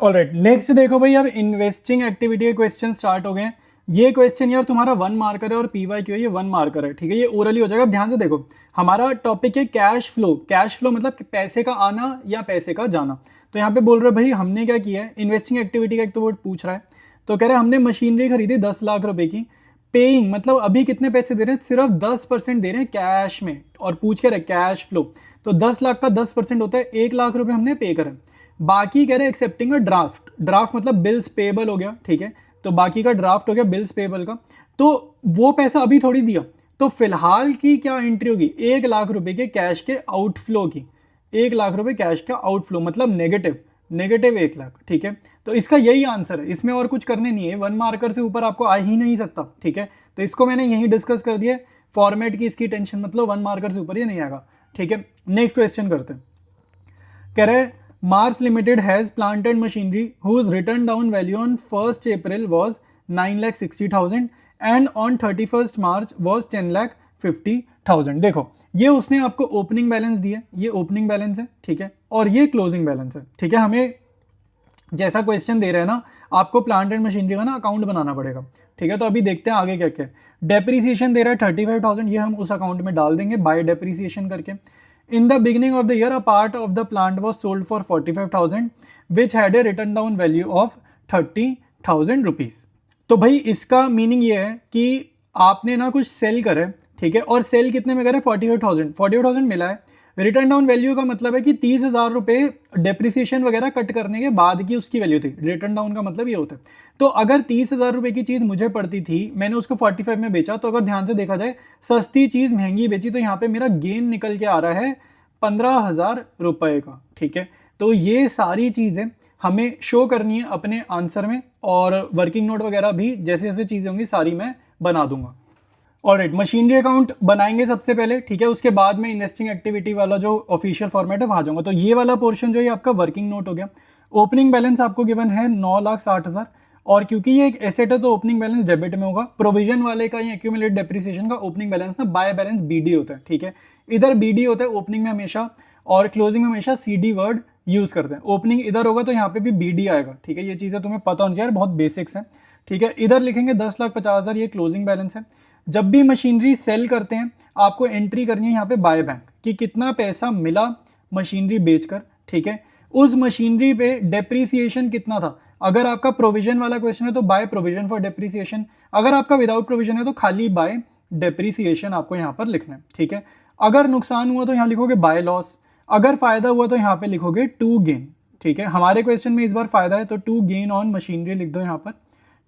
Alright, next देखो भाई, अब इन्वेस्टिंग एक्टिविटी के क्वेश्चन स्टार्ट हो गए हैं। ये क्वेश्चन यार तुम्हारा 1 मार्कर है और पीवाई क्यू है, ये 1 मार्कर है, ठीक है। ये ओरली हो जाएगा। ध्यान से देखो, हमारा टॉपिक है कैश फ्लो। कैश फ्लो मतलब पैसे का आना या पैसे का जाना। तो यहाँ पे बोल रहे भाई हमने क्या किया है, इन्वेस्टिंग एक्टिविटी का एक तो वर्ड पूछ रहा है। तो कह रहे हैं हमने मशीनरी खरीदी 10 लाख रुपए की। पेइंग मतलब अभी कितने पैसे दे रहे हैं, सिर्फ 10% दे रहे हैं कैश में, और पूछ के रहे कैश फ्लो। तो 10 लाख का 10% होता है 1 लाख रुपए हमने पे करें। बाकी कह रहे हैं एक्सेप्टिंग अ ड्राफ्ट। ड्राफ्ट मतलब बिल्स पेबल हो गया, ठीक है। तो बाकी का ड्राफ्ट हो गया बिल्स पेबल का। तो वो पैसा अभी थोड़ी दिया, तो फिलहाल की क्या एंट्री होगी, 1 लाख रुपए के कैश के आउटफ्लो की। 1 लाख रुपए कैश का आउटफ्लो मतलब नेगेटिव, नेगेटिव 1 लाख, ठीक है। तो इसका यही आंसर है, इसमें और कुछ करने नहीं है। 1 मार्कर से ऊपर आपको आ ही नहीं सकता, ठीक है। तो इसको मैंने यही डिस्कस कर दिया। फॉर्मेट की इसकी टेंशन मतलब 1 मार्कर से ऊपर ये नहीं आएगा, ठीक है। नेक्स्ट क्वेश्चन करते हैं। कह रहे Mars Limited has planted machinery whose written down value on 1st April was 9,60,000 and on 31st March was 10,50,000। देखो ये उसने आपको ओपनिंग बैलेंस दिया, ये ओपनिंग बैलेंस है, ठीक है, और ये क्लोजिंग बैलेंस है, ठीक है। हमें जैसा क्वेश्चन दे रहे हैं ना, आपको प्लांट एंड मशीनरी का ना अकाउंट बनाना पड़ेगा, ठीक है। तो अभी देखते हैं आगे क्या क्या है। डेप्रीसिएशन दे रहा है 35,000, ये हम उस अकाउंट में डाल देंगे बाय डेप्रीसिएशन करके। In the beginning of the year, a part of the plant was sold for 45,000, which had a written down value of 30,000 rupees। तो भाई इसका मीनिंग ये है कि आपने ना कुछ सेल करे, ठीक है, और सेल कितने में करे, 48,000 मिला है। रिटर्न डाउन वैल्यू का मतलब है कि 30,000 रुपए डेप्रिसिएशन वगैरह कट करने के बाद की उसकी वैल्यू थी। रिटर्न डाउन का मतलब ये होता है। तो अगर 30,000 रुपए की चीज मुझे पड़ती थी, मैंने उसको 45 में बेचा, तो अगर ध्यान से देखा जाए सस्ती चीज महंगी बेची, तो यहाँ पे मेरा गेन निकल के आ रहा है 15,000 रुपए का, ठीक है। तो ये सारी चीजें हमें शो करनी है अपने आंसर में, और वर्किंग नोट वगैरह भी जैसे जैसे चीजें होंगी सारी मैं बना दूंगा। ऑलराइट, मशीनरी अकाउंट बनाएंगे सबसे पहले, ठीक है। उसके बाद में इन्वेस्टिंग एक्टिविटी वाला जो ऑफिशियल फॉर्मेट है वहां जाऊंगा। तो ये वाला पोर्शन जो है आपका वर्किंग नोट हो गया। ओपनिंग बैलेंस आपको गिवन है 9,60,000, और क्योंकि ये एक एसेट है तो ओपनिंग बैलेंस डेबिट में होगा। प्रोविजन वाले का या एक्यूमुलेट डेप्रिसिएशन का ओपनिंग बैलेंस ना बाय बैलेंस बीडी होता है, ठीक है। इधर बीडी होता है ओपनिंग में हमेशा, और क्लोजिंग में हमेशा सीडी वर्ड यूज करते हैं। ओपनिंग इधर होगा तो यहाँ पे भी बीडी आएगा, ठीक है। ये चीजें तुम्हें पता होनी चाहिए, बहुत बेसिक्स हैं, ठीक है। इधर लिखेंगे 10,50,000, ये क्लोजिंग बैलेंस है। जब भी मशीनरी सेल करते हैं आपको एंट्री करनी है यहाँ पे बाय बैंक कि कितना पैसा मिला मशीनरी बेचकर, ठीक है। उस मशीनरी पे डेप्रीसिएशन कितना था। अगर आपका प्रोविजन वाला क्वेश्चन है तो बाय प्रोविजन फॉर डेप्रीसिएशन, अगर आपका विदाउट प्रोविजन है तो खाली बाय डेप्रीसिएशन आपको यहाँ पर लिखना है, ठीक है। अगर नुकसान हुआ तो यहाँ लिखोगे बाय लॉस, अगर फायदा हुआ तो यहाँ पे लिखोगे टू गेन, ठीक है। हमारे क्वेश्चन में इस बार फायदा है तो टू गेन ऑन मशीनरी लिख दो यहाँ पर,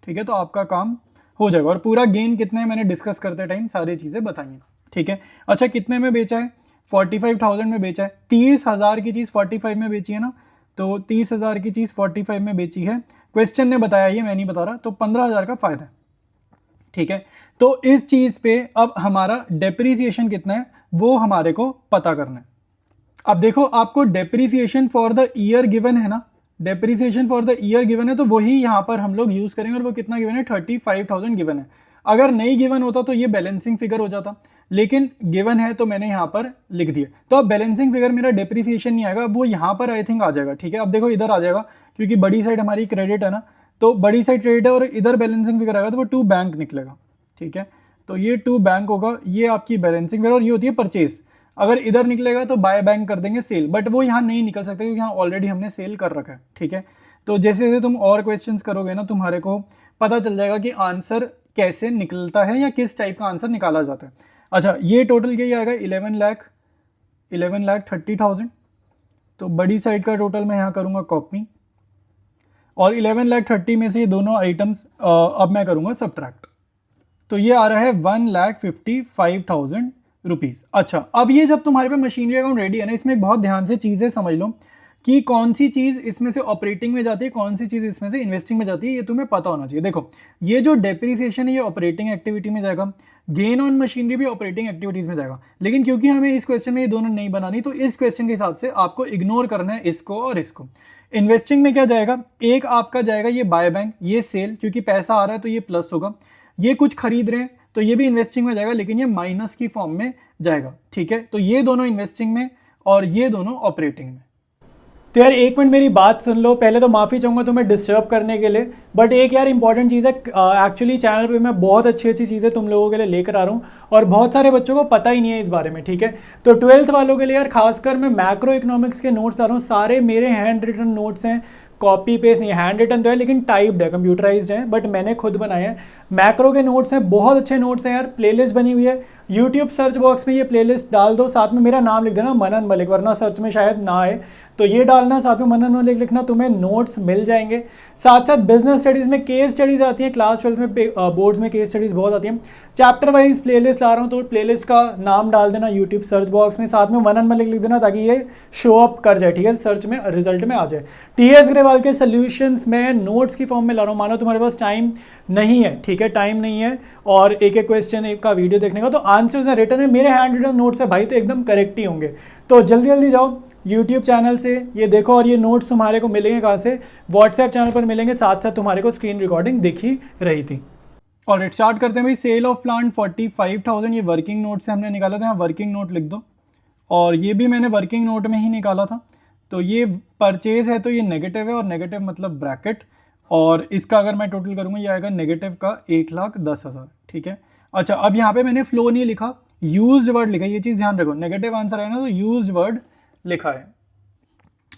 ठीक है। तो आपका काम हो जाएगा। और पूरा गेन कितने मैंने डिस्कस करते टाइम सारी चीजें बताई, ठीक है। अच्छा, कितने में बेचा है, 45,000 में बेचा है। 30,000 की चीज 45 में बेची है ना, तो 30,000 की चीज 45 में बेची है। क्वेश्चन ने बताया, ये मैं नहीं बता रहा। तो 15,000 का फायदा है, ठीक है। तो इस चीज पे अब हमारा डेप्रीसिएशन कितना है वो हमारे को पता करना है। अब देखो आपको depreciation for the year given है ना, depreciation for the year given है, तो वही यहां पर हम लोग यूज करेंगे। और वो कितना गिवन है, 35,000 गिवन है। अगर नहीं गिवन होता तो ये बैलेंसिंग फिगर हो जाता, लेकिन गिवन है तो मैंने यहां पर लिख दिया। तो अब बैलेंसिंग फिगर मेरा डेप्रीसिएशन नहीं आएगा, वो यहां पर आई थिंक आ जाएगा, ठीक है। अब देखो इधर आ जाएगा क्योंकि बड़ी साइड हमारी क्रेडिट है ना, तो बड़ी साइड क्रेडिट है और इधर बैलेंसिंग फिगर आएगा तो वो टू बैंक निकलेगा, ठीक है। तो ये टू बैंक होगा, ये आपकी बैलेंसिंग फिगर, और ये होती है परचेज। अगर इधर निकलेगा तो बाय बैंक कर देंगे सेल, बट वो यहाँ नहीं निकल सकते क्योंकि यहाँ ऑलरेडी हमने सेल कर रखा है, ठीक है। तो जैसे जैसे तुम और क्वेश्चंस करोगे ना, तुम्हारे को पता चल जाएगा कि आंसर कैसे निकलता है या किस टाइप का आंसर निकाला जाता है। अच्छा, ये टोटल यही आएगा 11,30,000। तो बड़ी साइड का टोटल मैं यहाँ करूँगा कॉपी, और 11,30,000 में से ये दोनों आइटम्स अब मैं करूँगा सब्ट्रैक्ट। तो ये आ रहा है 1,55,000 रुपीज। अच्छा, अब ये जब तुम्हारे पे मशीनरी अकाउंट रेडी है ना, इसमें बहुत ध्यान से चीजें समझ लो कि कौन सी चीज इसमें से ऑपरेटिंग में जाती है, कौन सी चीज इसमें से इन्वेस्टिंग में जाती है, ये तुम्हें पता होना चाहिए। देखो ये जो डेप्रिसिएशन है ये ऑपरेटिंग एक्टिविटी में जाएगा, गेन ऑन मशीनरी भी ऑपरेटिंग एक्टिविटीज में जाएगा। लेकिन क्योंकि हमें इस क्वेश्चन में ये दोनों नहीं बनानी, तो इस क्वेश्चन के हिसाब से आपको इग्नोर करना है इसको और इसको। इन्वेस्टिंग में क्या जाएगा, एक आपका जाएगा ये बाय बैंक, ये सेल, क्योंकि पैसा आ रहा है तो ये प्लस होगा। ये कुछ खरीद रहे हैं तो ये भी इन्वेस्टिंग में जाएगा, लेकिन ये माइनस की फॉर्म में जाएगा, ठीक है। तो ये दोनों इन्वेस्टिंग में और ये दोनों ऑपरेटिंग में। तो यार एक मिनट मेरी बात सुन लो, पहले तो माफ़ी चाहूँगा तुम्हें डिस्टर्ब करने के लिए, बट एक यार इंपॉर्टेंट चीज़ है, एक्चुअली चैनल पे मैं बहुत अच्छी अच्छी चीज़ें तुम लोगों के लिए लेकर आ रहा हूँ और बहुत सारे बच्चों को पता ही नहीं है इस बारे में, ठीक है। तो 12th वालों के लिए यार खासकर मैं मैक्रो इकोनॉमिक्स के नोट्स ला रहा हूँ, सारे मेरे हैंड रिटन नोट्स हैं, कॉपी पेस्ट नहीं, हैंड रिटन तो है लेकिन टाइप्ड है, कंप्यूटराइज्ड है, बट मैंने खुद बनाए हैं। मैक्रो के नोट्स हैं, बहुत अच्छे नोट्स हैं यार, प्लेलिस्ट बनी हुई है, यूट्यूब सर्च बॉक्स में ये प्लेलिस्ट डाल दो, साथ में मेरा नाम लिख देना मनन मलिक, वरना सर्च में शायद ना आए, तो ये डालना, साथ में मनन मलिक लिखना, तुम्हें नोट्स मिल जाएंगे। साथ साथ बिजनेस स्टडीज़ में केस स्टडीज़ आती हैं, क्लास 12 में बोर्ड्स में केस स्टडीज़ बहुत आती हैं। चैप्टर वाइज प्लेलिस्ट ला रहा हूँ, तो प्लेलिस्ट का नाम डाल देना यूट्यूब सर्च बॉक्स में, साथ में मनन मलिक लिख देना ताकि ये शो अप कर जाए, ठीक है, सर्च में रिजल्ट में आ जाए। टीएस ग्रेवाल के सोल्यूशंस में नोट्स की फॉर्म में ला रहा हूँ, मानो तुम्हारे पास टाइम नहीं है, ठीक है, टाइम नहीं है और एक एक क्वेश्चन का वीडियो देखने का, तो आंसर्स हैं रिटन है, मेरे हैंड रिटन नोट्स है भाई, तो एकदम करेक्ट ही होंगे। तो जल्दी जल्दी जाओ यूट्यूब चैनल से ये देखो, और ये नोट्स तुम्हारे को मिलेंगे कहाँ से, व्हाट्सएप चैनल पर मिलेंगे, साथ साथ तुम्हारे को स्क्रीन रिकॉर्डिंग दिखी रही थी। और स्टार्ट करते हैं भाई। सेल ऑफ प्लांट 45,000, ये वर्किंग नोट से हमने निकाला था, यहाँ वर्किंग नोट लिख दो, और ये भी मैंने वर्किंग नोट में ही निकाला था। तो ये परचेज है तो ये नेगेटिव है, और नेगेटिव मतलब ब्रैकेट, और इसका अगर मैं टोटल करूँगा ये आएगा नेगेटिव का 1,10,000, ठीक है। अच्छा, अब यहाँ पे मैंने फ्लो नहीं लिखा, यूज्ड वर्ड लिखा, ये चीज़ ध्यान रखो, नेगेटिव आंसर है ना तो यूज्ड वर्ड लिखा है।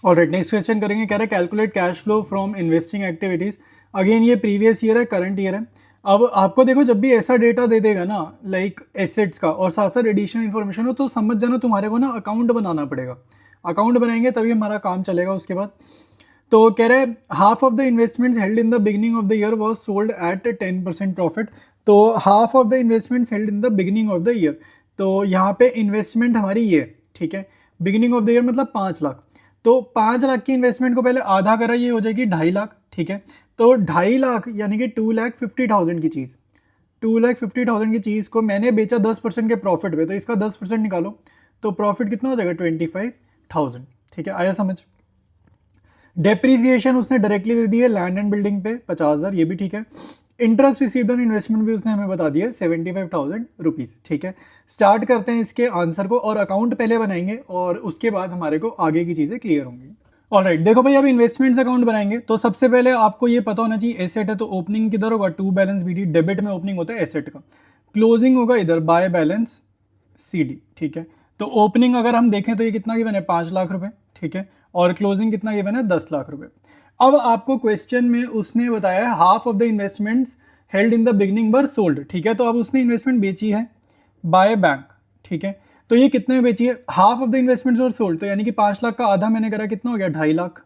और नेक्स्ट क्वेश्चन करेंगे, कह रहे calculate cash flow from investing activities. Again ये प्रीवियस ईयर है, करंट ईयर है। अब आपको देखो जब भी ऐसा डेटा दे देगा ना, लाइक एसेट्स का और साथ साथ एडिशनल इन्फॉर्मेशन हो, तो समझ जाना तुम्हारे को ना अकाउंट बनाना पड़ेगा, अकाउंट बनाएंगे तभी हमारा काम चलेगा उसके बाद। तो कह रहे half of the investments held in the beginning of the year was sold at 10% profit. तो half of the investments held in the beginning of the year, तो यहाँ पे इन्वेस्टमेंट हमारी ये, ठीक है, बिगिनिंग ऑफ द ईयर मतलब 5 लाख, तो 5 लाख की इन्वेस्टमेंट को पहले आधा करा, ये हो जाएगी 2.5 लाख, ठीक है। तो 2.5 लाख यानी कि 2,50,000 की चीज़, 2,50,000 की चीज़ को मैंने बेचा 10% के प्रॉफिट पे, तो इसका 10% निकालो, तो प्रॉफिट कितना हो जाएगा 25,000, ठीक है, आया समझ। डेप्रीसिएशन उसने डायरेक्टली दे दी है लैंड एंड बिल्डिंग पे 50,000, ये भी ठीक है। इंटरेस्ट रिसीव्ड ऑन इन्वेस्टमेंट भी उसने हमें बता दिया 75,000 रुपीज़, ठीक है। स्टार्ट करते हैं इसके आंसर को, और अकाउंट पहले बनाएंगे और उसके बाद हमारे को आगे की चीज़ें क्लियर होंगी। ऑलराइट, देखो भाई अब इन्वेस्टमेंट्स अकाउंट बनाएंगे, तो सबसे पहले आपको ये पता होना चाहिए एसेट है तो ओपनिंग किधर होगा, टू बैलेंस बीडी, डेबिट में ओपनिंग होता है एसेट का, क्लोजिंग होगा इधर बाय बैलेंस सीडी, ठीक है। तो ओपनिंग अगर हम देखें तो ये कितना गिवन है 5 लाख रुपए, ठीक है, और क्लोजिंग कितना गिवन है 10 लाख रुपए। अब आपको क्वेश्चन में उसने बताया half of the investments held in the beginning were sold, ठीक है, तो अब उसने इन्वेस्टमेंट बेची है बाय बैंक, ठीक है, तो ये कितने में बेची है, half of the investments were sold, तो यानी कि 5 लाख का आधा मैंने करा, कितना हो गया 2.5 लाख,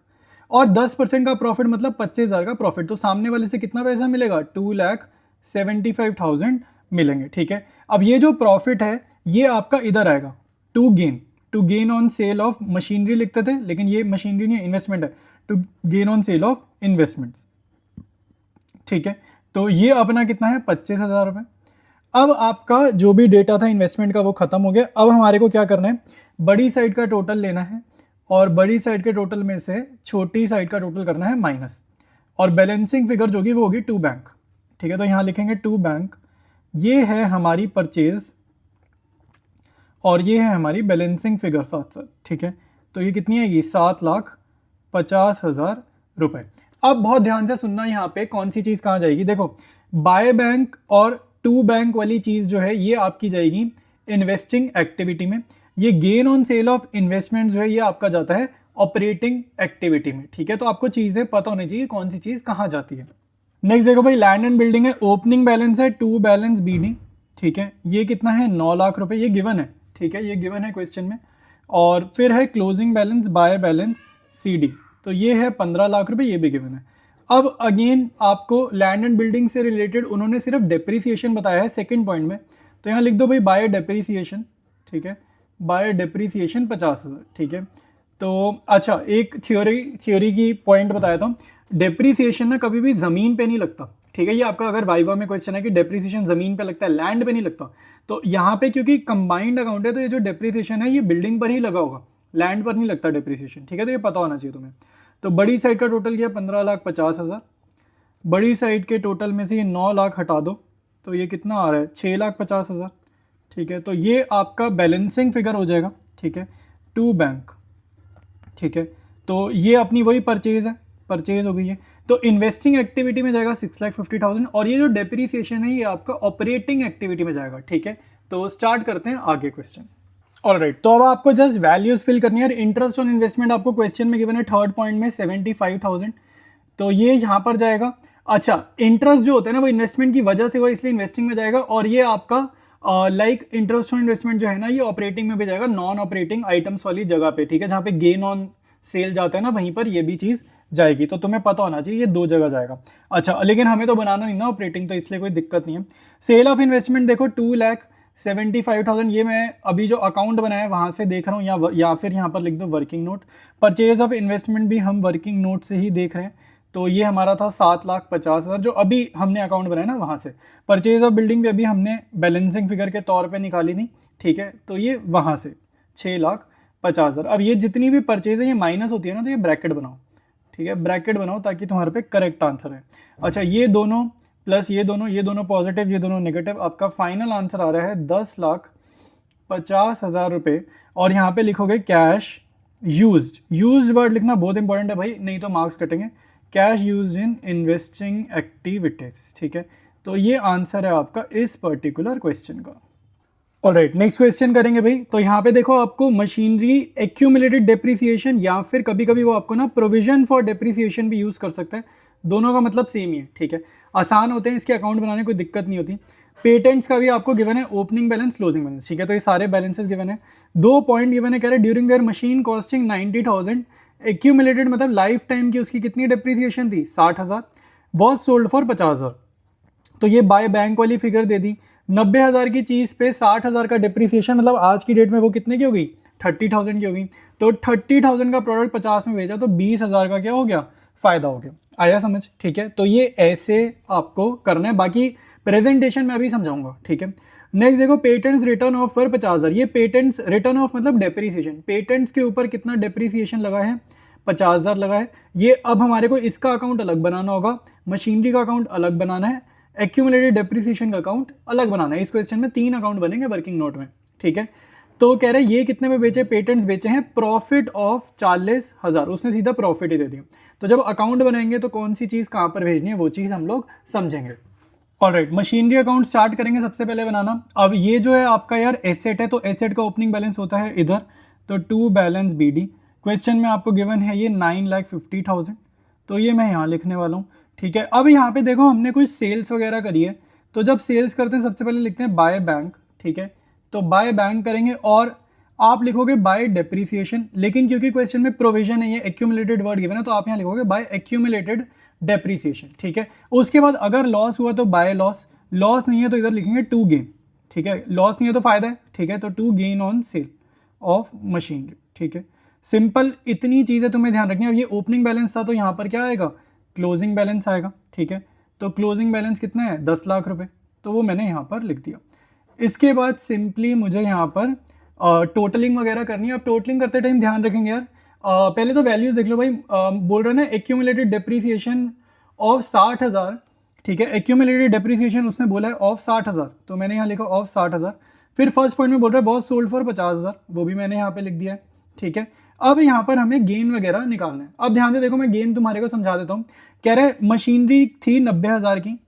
और 10% का प्रॉफिट मतलब 25,000 का प्रॉफिट, तो सामने वाले से कितना पैसा मिलेगा 2,75,000 मिलेंगे, ठीक है। अब ये जो प्रॉफिट है ये आपका इधर आएगा, to gain on sale of machinery लिखते थे, लेकिन ये मशीनरी नहीं इन्वेस्टमेंट है, to gain on sale of investments, ठीक है। तो ये अपना कितना है 25,000 रुपये। अब आपका जो भी डेटा था इन्वेस्टमेंट का वो खत्म हो गया। अब हमारे को क्या करना है, बड़ी साइड का टोटल लेना है, और बड़ी साइड के टोटल में से छोटी साइड का टोटल करना है माइनस, और बैलेंसिंग फिगर जो होगी वो होगी टू बैंक, ठीक है। तो यहाँ लिखेंगे टू बैंक, ये है हमारी परचेज और ये है हमारी बैलेंसिंग फिगर साथ साथ, ठीक है। तो ये कितनी आएगी 7,50,000 रुपये। अब बहुत ध्यान से सुनना, यहाँ पे कौन सी चीज़ कहाँ जाएगी, देखो बाय बैंक और टू बैंक वाली चीज़ जो है ये आपकी जाएगी इन्वेस्टिंग एक्टिविटी में, ये gain on sale of investment जो है ये आपका जाता है ऑपरेटिंग एक्टिविटी में, ठीक है। तो आपको चीज़ें पता होनी चाहिए कौन सी चीज़ कहाँ जाती है। नेक्स्ट देखो भाई, लैंड एंड बिल्डिंग है, ओपनिंग बैलेंस है टू बैलेंस बीडी, ठीक है, ये कितना है 9 लाख रुपए, ये गिवन है, ठीक है, ये गिवन है क्वेश्चन में। और फिर है closing balance by balance CD, तो ये है 15 लाख रुपए, ये भी गिवन है। अब अगेन आपको लैंड एंड बिल्डिंग से रिलेटेड उन्होंने सिर्फ डेप्रीसिएशन बताया है सेकंड पॉइंट में, तो यहाँ लिख दो भाई बाय डेप्रीसिएशन, ठीक है, बाय डेप्रीसिएशन 50,000, ठीक है। तो अच्छा, एक थ्योरी की पॉइंट बताया था, डेप्रीसिएशन ना कभी भी ज़मीन पे नहीं लगता, ठीक है। ये आपका अगर वाइवा में क्वेश्चन है कि डेप्रीसिएशन ज़मीन पे लगता है, लैंड पे नहीं लगता, तो यहाँ पे क्योंकि कंबाइंड अकाउंट है तो ये जो डेप्रीसिएशन है ये बिल्डिंग पर ही लगा होगा, लैंड पर नहीं लगता डेप्रीसिएशन, ठीक है। तो ये पता होना चाहिए तुम्हें। तो बड़ी साइड का टोटल किया 15,50,000, बड़ी साइड के टोटल में से ये 9 लाख हटा दो, तो ये कितना आ रहा है 6,50,000, ठीक है। तो ये आपका बैलेंसिंग फिगर हो जाएगा, ठीक है, टू बैंक, ठीक है। तो ये अपनी वही परचेज है, परचेज हो गई है। तो इन्वेस्टिंग एक्टिविटी में जाएगा 6,50,000 और ये जो डेप्रीसिएशन है ये आपका ऑपरेटिंग एक्टिविटी में जाएगा, ठीक है। तो स्टार्ट करते हैं आगे क्वेश्चन। ऑलराइट, तो अब आपको जस्ट वैल्यूज फिल करनी है। इंटरेस्ट ऑन इन्वेस्टमेंट आपको क्वेश्चन में गिवन है थर्ड पॉइंट में 75,000, तो ये यहाँ पर जाएगा। अच्छा, इंटरेस्ट जो होता है ना वो इन्वेस्टमेंट की वजह से वो इसलिए इन्वेस्टिंग में जाएगा, और ये आपका लाइक इंटरेस्ट ऑन इन्वेस्टमेंट जो है ना ये ऑपरेटिंग में भी जाएगा, नॉन ऑपरेटिंग आइटम्स वाली जगह पे, ठीक है, जहाँ पे गेन ऑन सेल जाता है ना वहीं पर ये भी चीज़ जाएगी। तो तुम्हें पता होना चाहिए ये दो जगह जाएगा। अच्छा, लेकिन हमें तो बनाना नहीं ना ऑपरेटिंग, तो इसलिए कोई दिक्कत नहीं है। सेल ऑफ इन्वेस्टमेंट देखो 2,75,000, ये मैं अभी जो अकाउंट बनाया है वहाँ से देख रहा हूँ, या फिर यहाँ पर लिख दो working note. Purchase of investment भी हम वर्किंग नोट से ही देख रहे हैं, तो ये हमारा था 7,50,000 जो अभी हमने अकाउंट बनाया ना वहाँ से। परचेज ऑफ बिल्डिंग भी अभी हमने बैलेंसिंग फिगर के तौर पे निकाली थी, ठीक है, तो ये वहाँ से 6,50,000। अब ये जितनी भी परचेज है ये माइनस होती है ना, तो ये ब्रैकेट बनाओ, ठीक है, ब्रैकेट बनाओ ताकि तुम्हारे पे करेक्ट आंसर है। अच्छा, ये दोनों प्लस ये दोनों पॉजिटिव, ये दोनों नेगेटिव, आपका फाइनल आंसर आ रहा है 10,50,000 रुपये। और यहाँ पे लिखोगे कैश यूज्ड वर्ड लिखना बहुत इंपॉर्टेंट है भाई, नहीं तो मार्क्स कटेंगे। Cash used in investing activities, ठीक है, तो ये आंसर है आपका इस पर्टिकुलर क्वेश्चन का। ऑलराइट, नेक्स्ट क्वेश्चन करेंगे भाई। तो यहाँ पे देखो आपको मशीनरी एक्यूमुलेटेड डेप्रिसिएशन या फिर कभी कभी वो आपको ना प्रोविजन फॉर डेप्रिसिएशन भी यूज कर सकते हैं, दोनों का मतलब सेम ही है, ठीक है, आसान होते हैं इसके अकाउंट बनाने, कोई दिक्कत नहीं होती। पेटेंट्स का भी आपको गिवन है ओपनिंग बैलेंस क्लोजिंग बैलेंस, ठीक है, तो ये सारे बैलेंसेस गिवन है। 2 पॉइंट गिवन है, कह रहे during their machine costing 90,000 accumulated, मतलब लाइफ टाइम की उसकी कितनी डेप्रिसिएशन थी 60,000, वॉज सोल्ड फॉर 50,000। तो ये बाय बैंक वाली फिगर दे दी। 90,000 की चीज़ पे 60,000 का डिप्रिसिएशन, मतलब आज की डेट में वो कितने की हो गई 30,000 की हो गई। तो 30,000 का प्रोडक्ट 50 में बेचा तो 20,000 का क्या हो गया, फायदा हो गया। आया समझ, ठीक है, तो ये ऐसे आपको करना है, बाकी प्रेजेंटेशन में अभी समझाऊंगा, ठीक है। नेक्स्ट देखो पेटेंट्स रिटर्न ऑफ फॉर 50,000, ये पेटेंट्स रिटर्न ऑफ मतलब डेप्रिसिएशन, पेटेंट्स के ऊपर कितना डेप्रिसिएशन लगा है 50,000 लगा है। ये अब हमारे को इसका अकाउंट अलग बनाना होगा, मशीनरी का अकाउंट अलग बनाना है, एक्यूमुलेटेड डेप्रिसिएशन का अकाउंट अलग बनाना है। इस क्वेश्चन में 3 अकाउंट बनेंगे वर्किंग नोट में, ठीक है। तो कह रहे हैं ये कितने में बेचे, पेटेंट्स बेचे हैं प्रॉफिट ऑफ 40,000, उसने सीधा प्रॉफिट ही दे दिया। तो जब अकाउंट बनाएंगे तो कौन सी चीज़ कहाँ पर भेजनी है वो चीज़ हम लोग समझेंगे। ऑलराइट, मशीनरी अकाउंट स्टार्ट करेंगे सबसे पहले बनाना। अब ये जो है आपका यार एसेट है, तो एसेट का ओपनिंग बैलेंस होता है इधर, तो टू बैलेंस BD। क्वेश्चन में आपको गिवन है ये 9,50,000, तो ये मैं यहाँ लिखने वाला हूँ, ठीक है। अब यहाँ पे देखो हमने कोई सेल्स वगैरह करी है, तो जब सेल्स करते हैं सबसे पहले लिखते हैं बाय बैंक, ठीक है, तो बाय बैंक करेंगे और आप लिखोगे बाय डेप्रिसिएशन, लेकिन क्योंकि क्वेश्चन में प्रोविजन है, ये एक्यूमुलेटेड वर्ड गिवन है, तो आप यहाँ लिखोगे बाय एक्यूमुलेटेड डेप्रिसिएशन, ठीक है। उसके बाद अगर लॉस हुआ तो बाय लॉस, लॉस नहीं है तो इधर लिखेंगे टू गेन, ठीक है, लॉस नहीं है तो फायदा है, ठीक है, तो to gain on sale of machinery, ठीक है। सिंपल इतनी चीज़ें तुम्हें ध्यान रखनी है। अब ये ओपनिंग बैलेंस था तो यहाँ पर क्या आएगा, क्लोजिंग बैलेंस आएगा, ठीक है। तो क्लोजिंग बैलेंस कितना है 10 लाख रुपए, तो वो मैंने यहाँ पर लिख दिया। इसके बाद सिंपली मुझे यहाँ पर टोटलिंग वगैरह करनी है। अब टोटलिंग करते टाइम ध्यान रखेंगे यार, पहले तो वैल्यूज देख लो भाई। बोल रहे ना एक्यूमुलेटेड डेप्रिसिएशन ऑफ 60,000, ठीक है, एक्यूमुलेटेड डेप्रिसिएशन उसने बोला है ऑफ 60,000, तो मैंने यहाँ लिखा ऑफ 60,000। फिर फर्स्ट पॉइंट में बोल रहा है वॉज सोल्ड फॉर 50,000, वो भी मैंने यहाँ पे लिख दिया है, ठीक है। अब यहाँ पर हमें गेन वगैरह निकालना है। अब ध्यान से देखो, मैं गेन तुम्हारे को समझा देता हूँ। कह रहे मशीनरी थी 90,000 की,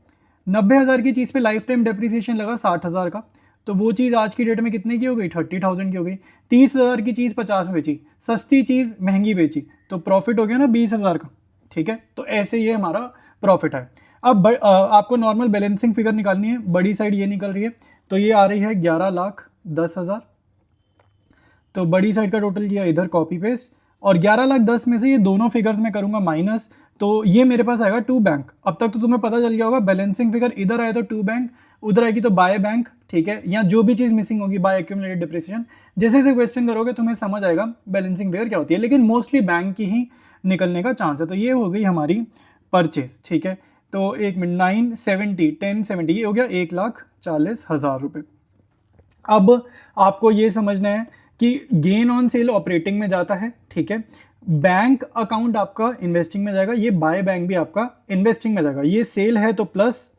90,000 की चीज़ पे लाइफ टाइम डेप्रिसिएशन लगा 60,000 का, तो वो चीज़ आज की डेट में कितने की हो गई 30,000 की हो गई। 30,000 की चीज़ 50 में बेची, सस्ती चीज़ महंगी बेची, तो प्रॉफिट हो गया ना 20,000 का, ठीक है। तो ऐसे ये हमारा प्रॉफिट है। अब आपको नॉर्मल बैलेंसिंग फिगर निकालनी है, बड़ी साइड ये निकल रही है, तो ये आ रही है 11,10,000। तो बड़ी साइड का टोटल किया इधर कॉपी पेस्ट, और 11,10,000 में से ये दोनों फिगर्स में करूंगा माइनस, तो ये मेरे पास आएगा टू बैंक। अब तक तो तुम्हें पता चल गया होगा, बैलेंसिंग फिगर इधर आए तो टू बैंक, उधर आएगी तो बाय बैंक, ठीक है, या जो भी चीज़ मिसिंग होगी बाय एक्यूमुलेटेड डिप्रिसिएशन। जैसे जैसे क्वेश्चन करोगे तुम्हें समझ आएगा बैलेंसिंग फिगर क्या होती है, लेकिन मोस्टली बैंक की ही निकलने का चांस है। तो ये हो गई हमारी परचेज, ठीक है। तो 970 1070 ये हो गया 1,40,000 रुपये। अब आपको ये समझना है कि गेन ऑन सेल ऑपरेटिंग में जाता है, ठीक है, बैंक अकाउंट आपका इन्वेस्टिंग में जाएगा, ये बाय बैंक भी आपका इन्वेस्टिंग में जाएगा, ये सेल है तो प्लस,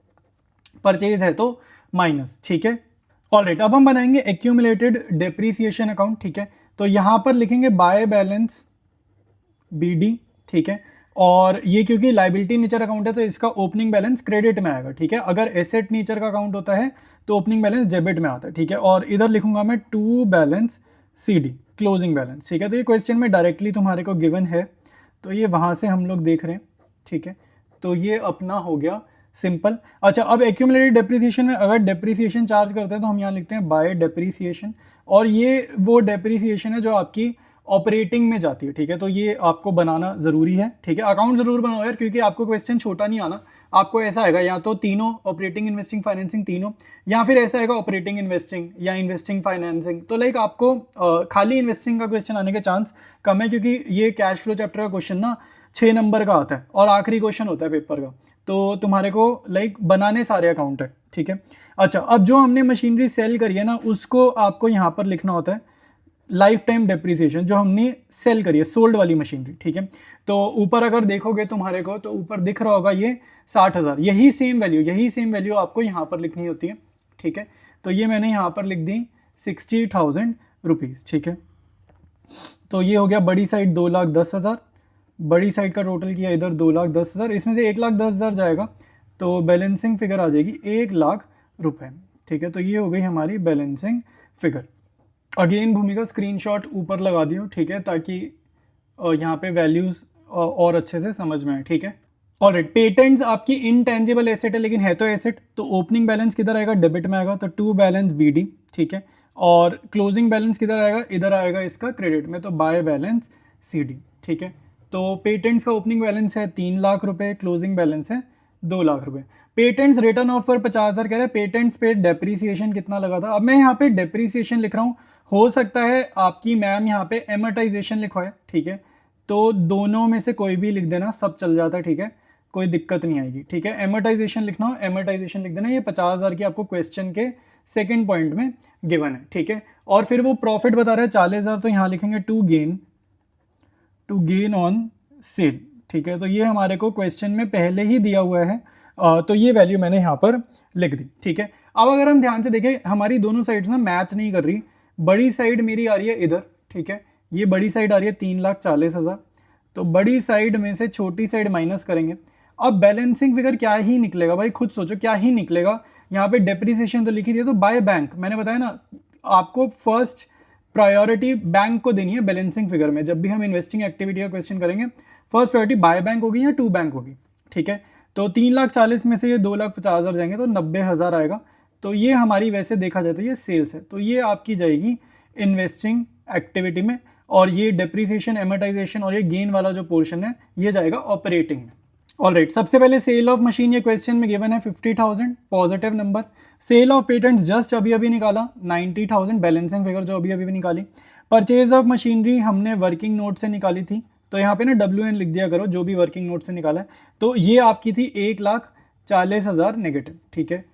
परचेज है तो माइनस, ठीक है। ऑलराइट, अब हम बनाएंगे एक्यूमुलेटेड डेप्रिसिएशन अकाउंट, ठीक है। तो यहां पर लिखेंगे बाय बैलेंस BD, ठीक है। और ये क्योंकि लाइबिलिटी नेचर अकाउंट है तो इसका ओपनिंग बैलेंस क्रेडिट में आएगा, ठीक है। अगर एसेट नेचर का अकाउंट होता है तो ओपनिंग बैलेंस डेबिट में आता है, ठीक है। और इधर लिखूंगा मैं to balance CD, closing balance, ठीक है। तो ये क्वेश्चन में डायरेक्टली तुम्हारे को गिवन है, तो ये वहाँ से हम लोग देख रहे हैं, ठीक है। तो ये अपना हो गया सिंपल। अच्छा, अब एक्यूमुलेटेड डेप्रिसिएशन में अगर डेप्रिसिएशन चार्ज करते हैं तो हम यहाँ लिखते हैं बाय डेप्रिसिएशन, और ये वो डेप्रिसिएशन है जो आपकी ऑपरेटिंग में जाती है, ठीक है। तो ये आपको बनाना ज़रूरी है, ठीक है। अकाउंट ज़रूर बनाओ यार, क्योंकि आपको क्वेश्चन छोटा नहीं आना। आपको ऐसा आएगा या तो तीनों, ऑपरेटिंग, इन्वेस्टिंग, फाइनेंसिंग तीनों, या फिर ऐसा आएगा ऑपरेटिंग, इन्वेस्टिंग या इन्वेस्टिंग, फाइनेंसिंग। तो लाइक आपको खाली इन्वेस्टिंग का क्वेश्चन आने के चांस कम है, क्योंकि ये कैश फ्लो चैप्टर का क्वेश्चन ना 6 नंबर का आता है और आखिरी क्वेश्चन होता है पेपर का। तो तुम्हारे को लाइक बनाने सारे अकाउंट है, ठीक है। अच्छा, अब जो हमने मशीनरी सेल करी है ना, उसको आपको यहाँ पर लिखना होता है लाइफ टाइम डेप्रिसिएशन, जो हमने सेल करी है, सोल्ड वाली मशीनरी, ठीक है। तो ऊपर अगर देखोगे तुम्हारे को, तो ऊपर दिख रहा होगा ये 60,000, यही सेम वैल्यू आपको यहाँ पर लिखनी होती है, ठीक है। तो ये मैंने यहाँ पर लिख दी 60,000 रुपीज़, ठीक है। तो ये हो गया बड़ी साइड 2,10,000, बड़ी साइड का टोटल किया इधर 2,10,000, इसमें से 1,10,000 जाएगा तो बैलेंसिंग फिगर आ जाएगी 1,00,000 रुपए, ठीक है। तो ये हो गई हमारी बैलेंसिंग फिगर। अगेन भूमिका स्क्रीनशॉट ऊपर लगा दियो, ठीक है, ताकि यहाँ पे वैल्यूज़ और अच्छे से समझ में आए, ठीक है। ऑलराइट, पेटेंट्स आपकी इनटेंजिबल एसेट है, लेकिन है तो एसेट, तो ओपनिंग बैलेंस किधर आएगा, डेबिट में आएगा, तो टू बैलेंस BD, ठीक है। और क्लोजिंग बैलेंस किधर आएगा, इधर आएगा इसका क्रेडिट में, तो बाय बैलेंस CD, ठीक है। तो पेटेंट्स का ओपनिंग बैलेंस है 3,00,000 रुपये, क्लोजिंग बैलेंस है 2,00,000 रुपये। पेटेंट्स रिटर्न ऑफ पर 50,000 कह रहे हैं, पेटेंट्स पे डेप्रीसिएशन कितना लगा था। अब मैं यहाँ पे डेप्रीसिएशन लिख रहा हूँ, हो सकता है आपकी मैम यहाँ पे एमोटाइजेशन लिखवाए, ठीक है। तो दोनों में से कोई भी लिख देना, सब चल जाता है, ठीक है, कोई दिक्कत नहीं आएगी, ठीक है। एमोटाइजेशन लिखना हो एमोटाइजेशन लिख देना, ये 50,000 की आपको क्वेश्चन के सेकंड पॉइंट में गिवन है, ठीक है। और फिर वो प्रॉफिट बता रहा है 40,000, तो यहाँ लिखेंगे टू गेन ऑन सेल, ठीक है। तो ये हमारे को क्वेश्चन में पहले ही दिया हुआ है, तो ये वैल्यू मैंने यहाँ पर लिख दी, ठीक है। अब अगर हम ध्यान से देखें, हमारी दोनों साइड्स ना मैच नहीं कर रही। बड़ी साइड मेरी आ रही है इधर, ठीक है, ये बड़ी साइड आ रही है 3,40,000, तो बड़ी साइड में से छोटी साइड माइनस करेंगे। अब बैलेंसिंग फिगर क्या ही निकलेगा भाई, खुद सोचो क्या ही निकलेगा। यहाँ पे डेप्रिसिएशन तो लिखी दी है, तो बाय बैंक, मैंने बताया ना आपको फर्स्ट प्रायोरिटी बैंक को देनी है बैलेंसिंग फिगर में। जब भी हम इन्वेस्टिंग एक्टिविटी का क्वेश्चन करेंगे, फर्स्ट प्रायोरिटी बाय बैंक होगी या टू बैंक होगी, ठीक है। तो 3,40,000 में से ये 2,50,000 जाएंगे, तो 90,000 आएगा। तो ये हमारी वैसे देखा जाए तो ये सेल्स है, तो ये आपकी जाएगी इन्वेस्टिंग एक्टिविटी में, और ये डेप्रिसिएशन, एमोटाइजेशन और ये गेन वाला जो पोर्शन है ये जाएगा ऑपरेटिंग में। ऑलराइट, सबसे पहले सेल ऑफ मशीन ये क्वेश्चन में गिवन है 50,000, positive number. Sale of patents just अभी अभी निकाला 90,000, बैलेंसिंग फिगर जो अभी अभी निकाली। परचेज ऑफ मशीनरी हमने वर्किंग नोट से निकाली थी, तो यहाँ पे ना WN लिख दिया करो जो भी वर्किंग नोट से निकाला है। तो ये आपकी थी 1,40,000 नेगेटिव, ठीक है।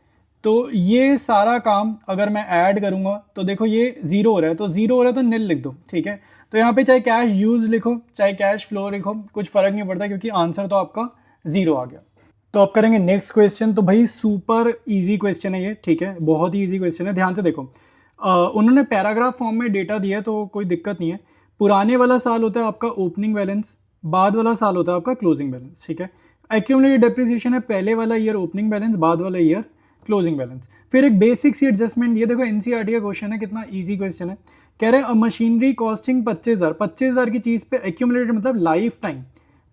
तो ये सारा काम अगर मैं ऐड करूंगा तो देखो ये जीरो हो रहा है, तो जीरो हो रहा है तो निल लिख दो, ठीक है। तो यहाँ पे चाहे कैश यूज लिखो चाहे कैश फ्लो लिखो, कुछ फर्क नहीं पड़ता, क्योंकि आंसर तो आपका जीरो आ गया। तो अब करेंगे नेक्स्ट क्वेश्चन। तो भाई सुपर इजी क्वेश्चन है ये, ठीक है, बहुत ही इजी क्वेश्चन है, ध्यान से देखो। उन्होंने पैराग्राफ फॉर्म में डेटा दिया है तो कोई दिक्कत नहीं है। पुराने वाला साल होता है आपका ओपनिंग बैलेंस, बाद वाला साल होता है आपका क्लोजिंग बैलेंस, ठीक है। एक्यूमुलेटेड डेप्रिसिएशन है, पहले वाला ईयर ओपनिंग बैलेंस, बाद वाला ईयर क्लोजिंग बैलेंस। फिर एक बेसिक सी एडजस्टमेंट, ये देखो एनसीईआरटी का क्वेश्चन है, कितना इजी क्वेश्चन है। कह रहे हैं मशीनरी कॉस्टिंग 25,000 की चीज़ पे एक्यूमुलेटेड मतलब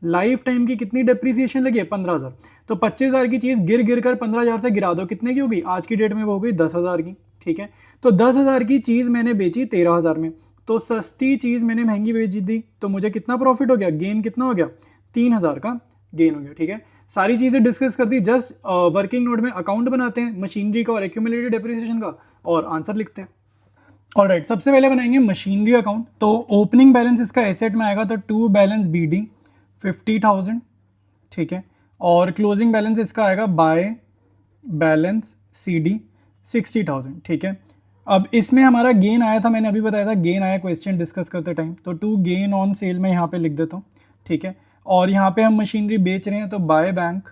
लाइफ टाइम की कितनी डेप्रिसिएशन लगी है 15,000। तो 25,000 की चीज़ गिर कर 15,000 से गिरा दो, कितने की होगी आज की डेट में, वो हो गई 10,000 की, ठीक है। तो 10,000 की चीज़ मैंने बेची 13,000 में, तो सस्ती चीज़ मैंने महंगी बेची दी, तो मुझे कितना प्रॉफिट हो गया, गेन कितना हो गया, 3,000 का गेन हो गया, ठीक है। सारी चीज़ें डिस्कस कर दी, जस्ट वर्किंग नोट में अकाउंट बनाते हैं मशीनरी का और एक्यूमुलेटेड डेप्रिसिएशन का, और आंसर लिखते हैं। ऑलराइट, सबसे पहले बनाएंगे मशीनरी अकाउंट। तो ओपनिंग बैलेंस इसका एसेट में आएगा, तो टू बैलेंस BD 50,000, ठीक है। और क्लोजिंग बैलेंस इसका आएगा बाय बैलेंस CD 60,000, ठीक है। अब इसमें हमारा गेन आया था, मैंने अभी बताया था गेन आया क्वेश्चन डिस्कस करते टाइम, तो टू गेन ऑन सेल में यहाँ पे लिख देता हूँ, ठीक है। और यहाँ पे हम मशीनरी बेच रहे हैं तो बाय बैंक,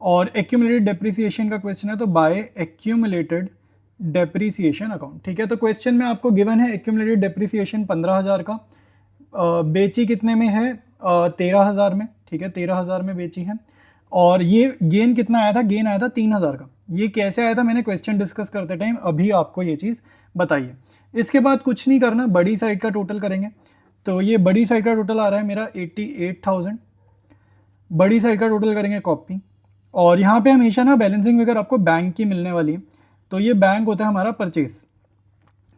और एक्यूमुलेटेड डेप्रिसिएशन का क्वेश्चन है तो बाय एक्यूमुलेटेड डेप्रिसिएशन अकाउंट, ठीक है। तो क्वेश्चन में आपको गिवन है एक्यूमुलेटेड डेप्रिसिएशन 15,000 का, बेची कितने में है 13,000 में, ठीक है, 13,000 में बेची है। और ये गेन कितना आया था? गेन आया था 3,000 का। ये कैसे आया था? मैंने क्वेश्चन डिस्कस करते टाइम अभी आपको ये चीज़ बताई है। इसके बाद कुछ नहीं करना, बड़ी साइड का टोटल करेंगे। तो ये बड़ी साइड का टोटल आ रहा है मेरा 88,000। बड़ी साइड का टोटल करेंगे कॉपी। और यहाँ पे हमेशा ना बैलेंसिंग फिगर आपको बैंक की मिलने वाली है, तो ये बैंक होता है हमारा परचेज,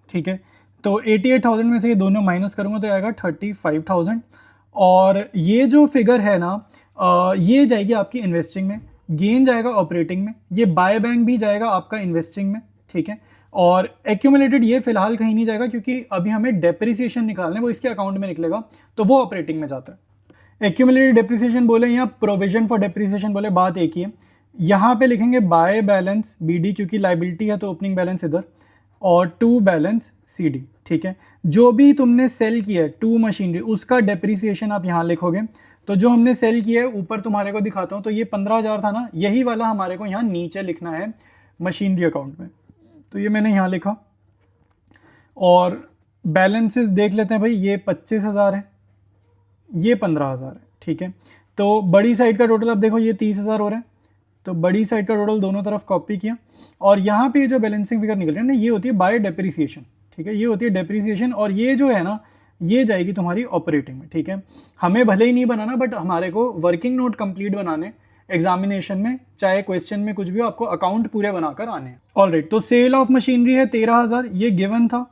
ठीक है। तो 88,000 में से ये दोनों माइनस करूँगा तो आएगा 35,000। और ये जो फिगर है ना, ये जाएगी आपकी इन्वेस्टिंग में, गेन जाएगा ऑपरेटिंग में, ये बाय बैंक भी जाएगा आपका इन्वेस्टिंग में, ठीक है। और एक्यूमुलेटेड ये फिलहाल कहीं नहीं जाएगा क्योंकि अभी हमें डेप्रिसिएशन निकालना है, वो इसके अकाउंट में निकलेगा, तो वो ऑपरेटिंग में जाता है। एक्यूमुलेटेड डेप्रिसिएशन बोले या प्रोविजन फॉर डेप्रिसिएशन बोले, बात एक ही है। यहाँ पे लिखेंगे बाय बैलेंस BD क्योंकि लाइबिलिटी है तो ओपनिंग बैलेंस इधर, और टू बैलेंस CD, ठीक है। जो भी तुमने सेल किया है टू मशीनरी, उसका डेप्रिसिएशन आप यहाँ लिखोगे। तो जो हमने सेल किया है ऊपर तुम्हारे को दिखाता हूँ, तो ये 15,000 था ना, यही वाला हमारे को यहाँ नीचे लिखना है मशीनरी अकाउंट में, तो ये मैंने यहाँ लिखा। और बैलेंसेस देख लेते हैं भाई, ये 25,000 है, ये 15,000 है, ठीक है। तो बड़ी साइड का टोटल अब देखो ये 30,000 हो रहा है, तो बड़ी साइड का टोटल दोनों तरफ कॉपी किया। और यहाँ पे जो बैलेंसिंग फिगर निकल रही है ना, ये होती है बाय डेप्रिसिएशन, ठीक है, ये होती है डेप्रिसिएशन। और ये जो है ना, ये जाएगी तुम्हारी ऑपरेटिंग में, ठीक है। हमें भले ही नहीं बनाना, बट हमारे को वर्किंग नोट कंप्लीट बनाने एग्जामिनेशन में, चाहे क्वेश्चन में कुछ भी हो, आपको अकाउंट पूरे बनाकर आने हैं। ऑलराइट, तो सेल ऑफ मशीनरी है 13,000, ये गिवन था।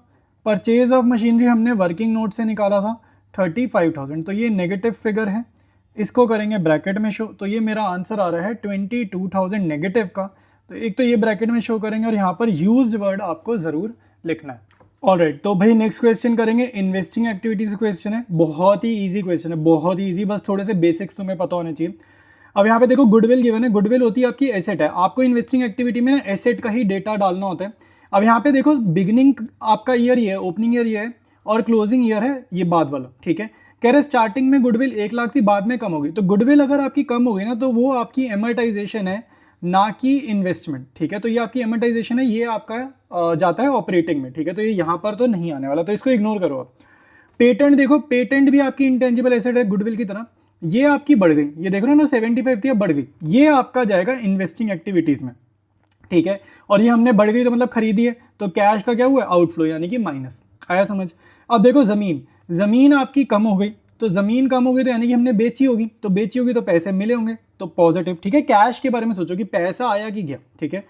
परचेज ऑफ मशीनरी हमने वर्किंग नोट से निकाला था 35,000, तो ये नेगेटिव फिगर है, इसको करेंगे ब्रैकेट में शो। तो ये मेरा आंसर आ रहा है 22,000 नेगेटिव का। तो एक तो ये ब्रैकेट में शो करेंगे और यहाँ पर यूज्ड वर्ड आपको ज़रूर लिखना है। ऑलराइट, तो भाई नेक्स्ट क्वेश्चन करेंगे, इन्वेस्टिंग एक्टिविटीज क्वेश्चन है, बहुत ही इजी क्वेश्चन है, बहुत ही इजी, बस थोड़े से बेसिक्स तुम्हें पता होने चाहिए। अब यहाँ पे देखो गुडविल गिवन है, गुडविल होती है आपकी एसेट है, आपको इन्वेस्टिंग एक्टिविटी में ना एसेट का ही डेटा डालना होता है। अब यहाँ पे देखो बिगिनिंग आपका ईयर ये है, ओपनिंग ईयर ये है, और क्लोजिंग ईयर है ये बाद वाला, ठीक है। कह रहे स्टार्टिंग में गुडविल 1 लाख थी, बाद में कम होगी। तो गुडविल अगर आपकी कम हो गई ना, तो वो आपकी एमर्टाइजेशन है, ना कि इन्वेस्टमेंट, ठीक है। तो ये आपकी एमर्टाइजेशन है, ये आपका जाता है ऑपरेटिंग में, ठीक है। तो ये यहाँ पर तो नहीं आने वाला, तो इसको इग्नोर करो आप। पेटेंट देखो, पेटेंट भी आपकी इंटेंजिबल एसेट है गुडविल की तरह, ये आपकी बढ़ गई, ये देख रहे हो ना 75 थी, अब बढ़ गई, ये आपका जाएगा इन्वेस्टिंग एक्टिविटीज में, ठीक है। और ये हमने बढ़ गई तो मतलब खरीदी है, तो कैश का क्या हुआ? आउटफ्लो, यानी कि माइनस। आया समझ? अब देखो जमीन आपकी कम हो गई, तो जमीन कम हो गई तो यानी कि हमने बेची होगी, तो बेची होगी तो पैसे मिले होंगे, तो पॉजिटिव, ठीक है। कैश के बारे में सोचो कि पैसा आया कि गया, ठीक है।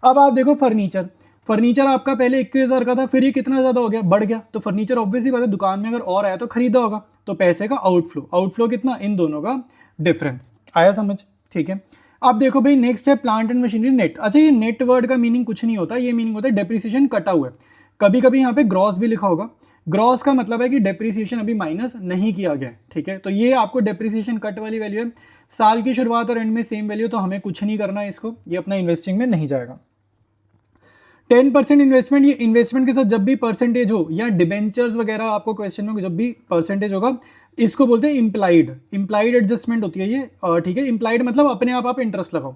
अब आप देखो फर्नीचर आपका पहले 21,000 का था, फिर ये कितना ज्यादा हो गया? बढ़ गया। तो फर्नीचर ऑब्वियसली बात है, दुकान में अगर और आया तो खरीदा होगा, तो पैसे का आउटफ्लो कितना? इन दोनों का डिफरेंस। आया समझ? ठीक है। अब देखो भाई नेक्स्ट है प्लांट एंड मशीनरी नेट। अच्छा, ये नेट वर्ड का मीनिंग कुछ नहीं होता, ये मीनिंग होता है डेप्रिसिएशन कटा हुआ है। कभी कभी यहाँ पे ग्रॉस भी लिखा होगा, ग्रॉस का मतलब है कि डेप्रिसिएशन अभी माइनस नहीं किया गया, ठीक है। तो ये आपको डेप्रिसिएशन कट वाली वैल्यू है, साल की शुरुआत और एंड में सेम वैल्यू, तो हमें कुछ नहीं करना है इसको, ये अपना इन्वेस्टिंग में नहीं जाएगा। 10% इन्वेस्टमेंट, ये इन्वेस्टमेंट के साथ जब भी परसेंटेज हो या डिबेंचर्स वगैरह आपको क्वेश्चन में जब भी परसेंटेज होगा, इसको बोलते हैं इम्प्लाइड एडजस्टमेंट होती है ये, ठीक है। इम्प्लाइड मतलब अपने आप इंटरेस्ट लगाओ।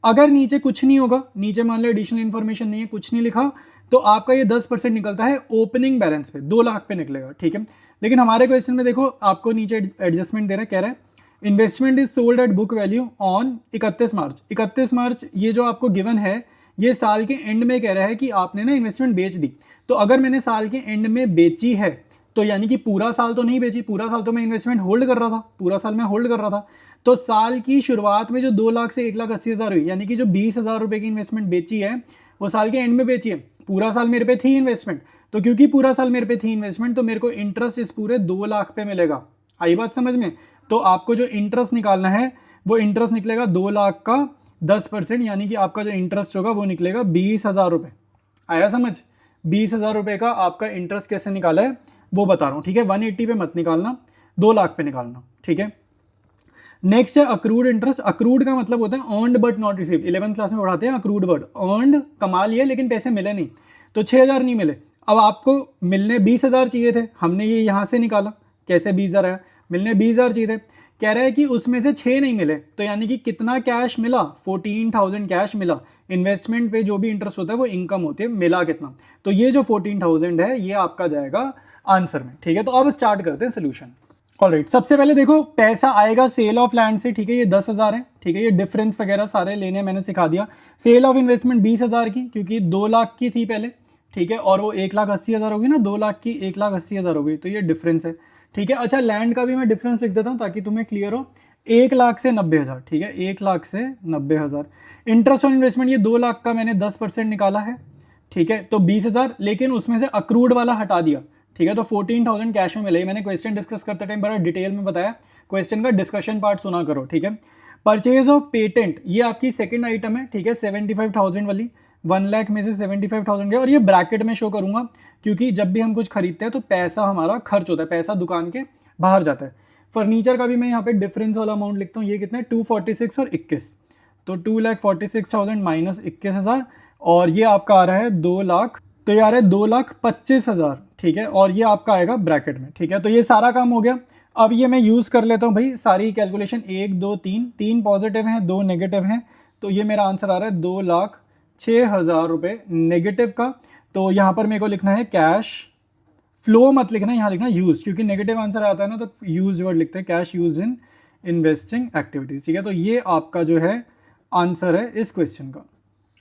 अगर नीचे कुछ नहीं होगा, नीचे मान लो एडिशनल इन्फॉर्मेशन नहीं है, कुछ नहीं लिखा, तो आपका ये 10% निकलता है ओपनिंग बैलेंस पे, 2 लाख पे निकलेगा, ठीक है। लेकिन हमारे क्वेश्चन में देखो आपको नीचे एडजस्टमेंट दे रहा है, कह रहा है investment is sold at book value on 31 मार्च। 31 मार्च ये जो आपको गिवन है, ये साल के एंड में कह रहा है कि आपने ना इन्वेस्टमेंट बेच दी। तो अगर मैंने साल के एंड में बेची है, तो यानी कि पूरा साल तो नहीं बेची, पूरा साल तो मैं इन्वेस्टमेंट होल्ड कर रहा था, पूरा साल मैं होल्ड कर रहा था। तो साल की शुरुआत में जो 2 लाख से 1,80,000 हुई, यानी कि जो 20,000 रुपए की इन्वेस्टमेंट बेची है, वो साल के एंड में बेची है। पूरा साल मेरे पे थी इन्वेस्टमेंट, तो क्योंकि पूरा साल मेरे पे थी इन्वेस्टमेंट, तो मेरे को इंटरेस्ट इस पूरे 2 लाख पे मिलेगा। आई बात समझ में? तो आपको जो इंटरेस्ट निकालना है, वो इंटरेस्ट निकलेगा 2 लाख का 10%, यानी कि आपका जो इंटरेस्ट होगा वो निकलेगा 20,000 रुपये। आया समझ? 20,000 रुपये का आपका इंटरेस्ट कैसे निकाला है वो बता रहा हूँ, ठीक है। 180 पे मत निकालना, 2 लाख पे निकालना, ठीक है। नेक्स्ट है अक्रूड इंटरेस्ट। अक्रूड का मतलब होता है earned but not receive. 11th class में पढ़ाते हैं अक्रूड वर्ड। अर्नड कमा लिया लेकिन पैसे मिले नहीं, तो 6,000 नहीं मिले। अब आपको मिलने 20,000 चाहिए थे, हमने ये यहाँ से निकाला, कैसे 20,000 आया? मिलने 20,000 चाहिए थे, कह रहा है कि उसमें से 6 नहीं मिले, तो यानी कि कितना कैश मिला? 14,000 कैश मिला। इन्वेस्टमेंट पे जो भी इंटरेस्ट होता है वो इनकम होती है, मिला कितना? तो ये जो 14,000 है ये आपका जाएगा आंसर में, ठीक है। तो अब स्टार्ट करते हैं सोल्यूशन। ऑलराइट, सबसे पहले देखो पैसा आएगा सेल ऑफ लैंड से, ठीक है, ये 10,000 है, ठीक है, ये डिफरेंस वगैरह सारे लेने मैंने सिखा दिया। सेल ऑफ इन्वेस्टमेंट 20,000 की, क्योंकि 2 लाख की थी पहले, ठीक है, और वो 1,80,000 होगी ना, 2 लाख की 1,80,000 हो गई, तो ये डिफरेंस है, ठीक है। अच्छा, लैंड का भी मैं डिफरेंस लिख देता हूँ ताकि तुम्हें क्लियर हो, 1 लाख से 90,000, ठीक है, 1 लाख से 90,000। इंटरेस्ट ऑन इन्वेस्टमेंट ये 2 लाख का मैंने 10% निकाला है, ठीक है, तो 20,000, लेकिन उसमें से अक्रूड वाला हटा दिया, ठीक है, तो 14,000 कैश में मिले। मैंने क्वेश्चन डिस्कस करते टाइम बड़ा डिटेल में बताया, क्वेश्चन का डिस्कशन पार्ट सुना करो, ठीक है। परचेज ऑफ पेटेंट ये आपकी सेकंड आइटम है, ठीक है, 75,000 वाली, 1 लाख में से 75,000 गया, और ये ब्रैकेट में शो करूंगा क्योंकि जब भी हम कुछ खरीदते हैं तो पैसा हमारा खर्च होता है, पैसा दुकान के बाहर जाता है। फर्नीचर का भी मैं यहाँ पे डिफरेंस वाला अमाउंट लिखता हूँ, ये कितना है 246 और 21, तो 2,46,000 माइनस 21,000, और ये आपका आ रहा है 2 लाख, तो ये आ रहा है 2,25,000, ठीक है, और ये आपका आएगा ब्रैकेट में, ठीक है। तो ये सारा काम हो गया। अब ये मैं यूज़ कर लेता हूँ भाई सारी कैलकुलेशन, 1 2 3 पॉजिटिव हैं, 2 नेगेटिव हैं, तो ये मेरा आंसर आ रहा है 2,06,000 रुपये नेगेटिव का। तो यहाँ पर मेरे को लिखना है कैश फ्लो, मत लिखना, यहाँ लिखना यूज, क्योंकि नेगेटिव आंसर आता है ना तो यूज वर्ड लिखते हैं, cash use in investing activities, ठीक है। तो ये आपका जो है आंसर है इस क्वेश्चन का।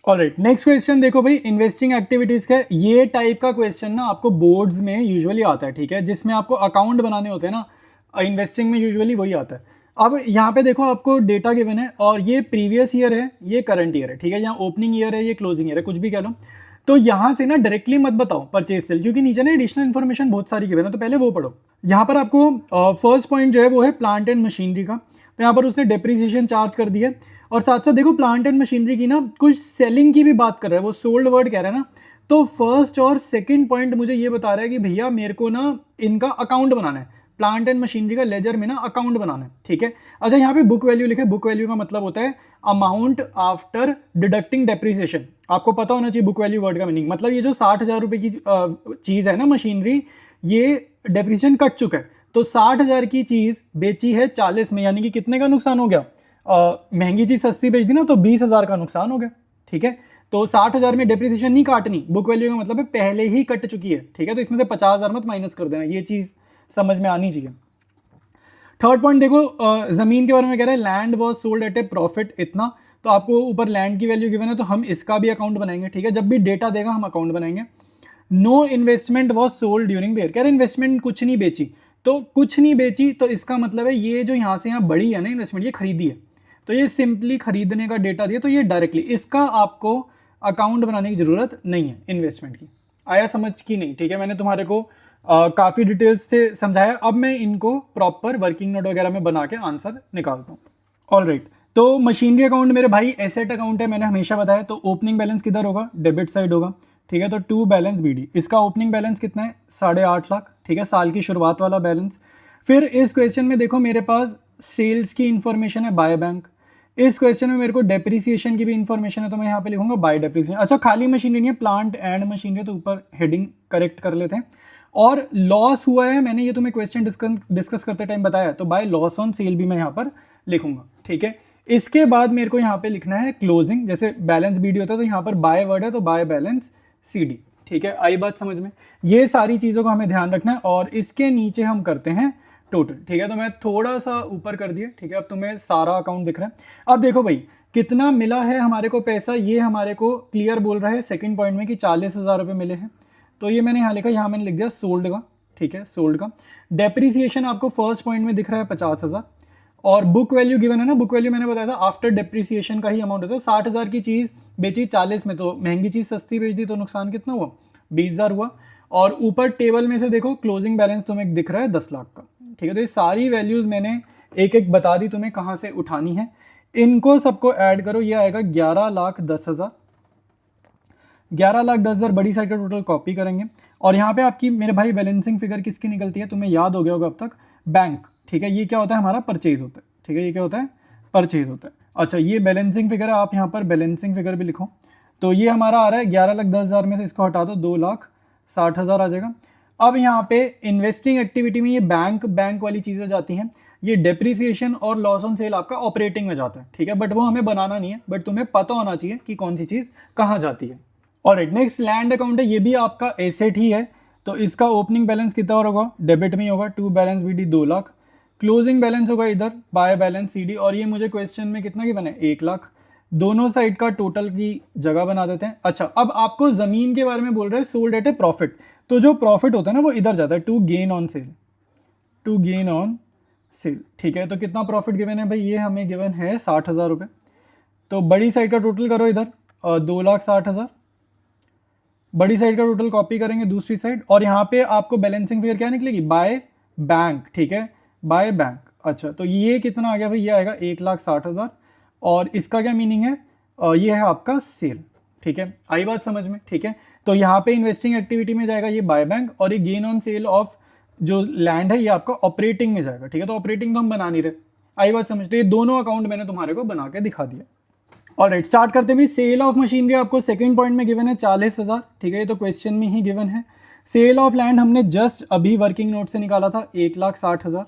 ऑलराइट, नेक्स्ट क्वेश्चन देखो भाई, इन्वेस्टिंग एक्टिविटीज का ये टाइप का क्वेश्चन ना आपको बोर्ड्स में यूजुअली आता है, ठीक है, जिसमें आपको अकाउंट बनाने होते हैं ना, इन्वेस्टिंग में यूजुअली वही आता है। अब यहाँ पे देखो आपको डेटा गिवन है, और ये प्रीवियस ईयर है, ये करंट ईयर है, ठीक है, यहाँ ओपनिंग ईयर है, ये क्लोजिंग ईयर है, कुछ भी कह लो। तो यहाँ से ना डायरेक्टली मत बताओ परचेज सेल, क्योंकि नीचे ना एडिशनल इन्फॉर्मेशन बहुत सारी गिवन है, तो पहले वो पढ़ो। यहाँ पर आपको फर्स्ट पॉइंट जो है वो है प्लांट एंड मशीनरी का, तो यहाँ पर उसने डेप्रिसिएशन चार्ज कर दिया, और साथ साथ देखो प्लांट एंड मशीनरी की ना कुछ सेलिंग की भी बात कर रहा है, वो सोल्ड वर्ड कह रहा है ना। तो फर्स्ट और सेकंड पॉइंट मुझे ये बता रहा है कि भैया मेरे को ना इनका अकाउंट बनाना है, प्लांट एंड मशीनरी का लेजर में ना अकाउंट बनाना है, ठीक है। अच्छा, यहाँ पे बुक वैल्यू लिखा है, बुक वैल्यू का मतलब होता है अमाउंट आफ्टर डिडक्टिंग डेप्रिसिएशन। आपको पता होना चाहिए बुक वैल्यू वर्ड का मीनिंग, मतलब ये जो 60,000 रुपए की चीज़ है ना मशीनरी, ये डेप्रिसिएशन कट चुका है, तो 60,000 की चीज़ बेची है 40 में, यानी कि कितने का नुकसान हो गया, महंगी चीज़ सस्ती बेच दी ना, तो 20,000 का नुकसान हो गया, ठीक है। तो 60,000 में डेप्रिसिएशन नहीं काटनी, बुक वैल्यू का मतलब है पहले ही कट चुकी है, ठीक है, तो इसमें से 50,000 मत माइनस कर देना, ये चीज़ समझ में आनी चाहिए। थर्ड पॉइंट देखो, जमीन के बारे में कह रहा है land was sold at a profit इतना, तो आपको ऊपर लैंड की वैल्यू गिवन है, तो हम इसका भी अकाउंट बनाएंगे, ठीक है, जब भी डेटा देगा हम अकाउंट बनाएंगे। No investment was sold during the year, कह रहे इन्वेस्टमेंट कुछ नहीं बेची, तो कुछ नहीं बेची तो इसका मतलब है ये जो यहाँ से यहाँ बढ़ी है ना इन्वेस्टमेंट, ये खरीदी है, तो ये सिंपली खरीदने का डेटा दिया, तो ये डायरेक्टली इसका आपको अकाउंट बनाने की जरूरत नहीं है इन्वेस्टमेंट की। आया समझ की नहीं, ठीक है, मैंने तुम्हारे को काफ़ी डिटेल्स से समझाया, अब मैं इनको प्रॉपर वर्किंग नोट वगैरह में बना के आंसर निकालता हूँ। ऑलराइट, तो मशीनरी अकाउंट मेरे भाई एसेट अकाउंट है, मैंने हमेशा बताया, तो ओपनिंग बैलेंस किधर होगा, डेबिट साइड होगा, ठीक है, तो टू बैलेंस बीडी, इसका ओपनिंग बैलेंस कितना है 8.5 लाख, ठीक है, साल की शुरुआत वाला बैलेंस। फिर इस क्वेश्चन में देखो मेरे पास सेल्स की इंफॉर्मेशन है बाय बैंक, इस क्वेश्चन में मेरे को डेप्रिसिएशन की भी इंफॉर्मेशन है, तो मैं यहाँ पे लिखूंगा बाय डेप्रिसिएशन। अच्छा, खाली मशीनरी नहीं है, प्लांट एंड मशीनरी, तो ऊपर हेडिंग करेक्ट कर लेते हैं। और लॉस हुआ है, मैंने ये तुम्हें क्वेश्चन डिस्कस करते टाइम बताया, तो बाय लॉस ऑन सेल भी मैं यहाँ पर लिखूंगा, ठीक है। इसके बाद मेरे को यहाँ पे लिखना है क्लोजिंग, जैसे बैलेंस बीडी होता है तो यहाँ पर बाय वर्ड है, तो बाय बैलेंस सीडी, ठीक है, आई बात समझ में। ये सारी चीज़ों को हमें ध्यान रखना है, और इसके नीचे हम करते हैं टोटल, ठीक है, तो मैं थोड़ा सा ऊपर कर दिया, ठीक है, अब तुम्हें सारा अकाउंट दिख रहा है। अब देखो भाई कितना मिला है हमारे को पैसा, ये हमारे को क्लियर बोल रहा है सेकंड पॉइंट में कि 40,000 रुपये मिले हैं, तो ये मैंने यहाँ लिखा, यहाँ मैंने लिख दिया सोल्ड का, ठीक है, सोल्ड का। डेप्रिसिएशन आपको फर्स्ट पॉइंट में दिख रहा है 50,000, और बुक वैल्यू गिवन है ना, बुक वैल्यू मैंने बताया था आफ्टर डेप्रिसिएशन का ही अमाउंट होता है, 60,000 की चीज़ बेची 40 में, तो महंगी चीज़ सस्ती बेच दी, तो नुकसान कितना हुआ 20,000 हुआ। और ऊपर टेबल में से देखो क्लोजिंग बैलेंस तुम्हें दिख रहा है 10 लाख का, ठीक है, तो ये सारी वैल्यूज मैंने एक एक बता दी तुम्हें कहाँ से उठानी है, इनको सबको ऐड करो, ये आएगा 11,10,000, 11,10,000 बड़ी साइड का टोटल कॉपी करेंगे। और यहाँ पे आपकी मेरे भाई बैलेंसिंग फिगर किसकी निकलती है, तुम्हें याद हो गया होगा अब तक, बैंक, ठीक है, ये क्या होता है हमारा परचेज होता है, ठीक है, ये क्या होता है परचेज होता है। अच्छा, ये बैलेंसिंग फिगर है, आप यहाँ पर बैलेंसिंग फिगर भी लिखो, तो ये हमारा आ रहा है 11,10,000 में से इसको हटा दो 2,60,000 आ जाएगा। अब यहाँ पे इन्वेस्टिंग एक्टिविटी में ये बैंक वाली चीज़ें जाती हैं, ये डेप्रिसिएशन और लॉस ऑन सेल आपका ऑपरेटिंग में जाता है, ठीक है, बट वो हमें बनाना नहीं है, बट तुम्हें पता होना चाहिए कि कौन सी चीज़ कहाँ जाती है। ऑलराइट, नेक्स्ट लैंड अकाउंट है, ये भी आपका एसेट ही है, तो इसका ओपनिंग बैलेंस कितना होगा, डेबिट में ही होगा, to balance BD 2 lakh. Closing balance होगा इधर बाय बैलेंस CD, और ये मुझे क्वेश्चन में कितना गिवन है 1 लाख। दोनों साइड का टोटल की जगह बना देते हैं। अच्छा, अब आपको जमीन के बारे में बोल रहे हैं सोल्ड एट ए प्रॉफिट, तो जो प्रॉफिट होता है ना वो इधर जाता है to gain on sale, to gain on sale. ठीक है, तो कितना प्रॉफिट गिवन है भाई, ये हमें गिवन है 60,000 रुपये। तो बड़ी साइड का टोटल करो इधर 2,60,000, बड़ी साइड का टोटल कॉपी करेंगे दूसरी साइड, और यहाँ पे आपको बैलेंसिंग फिगर क्या निकलेगी, बाय बैंक। ठीक है, बाय बैंक। अच्छा, तो ये कितना आ गया भाई, ये आएगा 1,60,000, और इसका क्या मीनिंग है, ये है आपका सेल। ठीक है, आई बात समझ में। ठीक है, तो यहाँ पे इन्वेस्टिंग एक्टिविटी में जाएगा ये बाय बैंक, और ये गेन ऑन सेल ऑफ जो लैंड है ये आपका ऑपरेटिंग में जाएगा। ठीक है, तो ऑपरेटिंग तो हम बना नहीं रहे, आई बात समझ। तो ये दोनों अकाउंट मैंने तुम्हारे को बना के दिखा दिया। ऑलराइट, स्टार्ट करते भी। सेल ऑफ मशीनरी आपको सेकंड पॉइंट में गिवन है 40,000। ठीक है, ये तो क्वेश्चन में ही गिवन है। सेल ऑफ लैंड हमने जस्ट अभी वर्किंग नोट से निकाला था 1,60,000।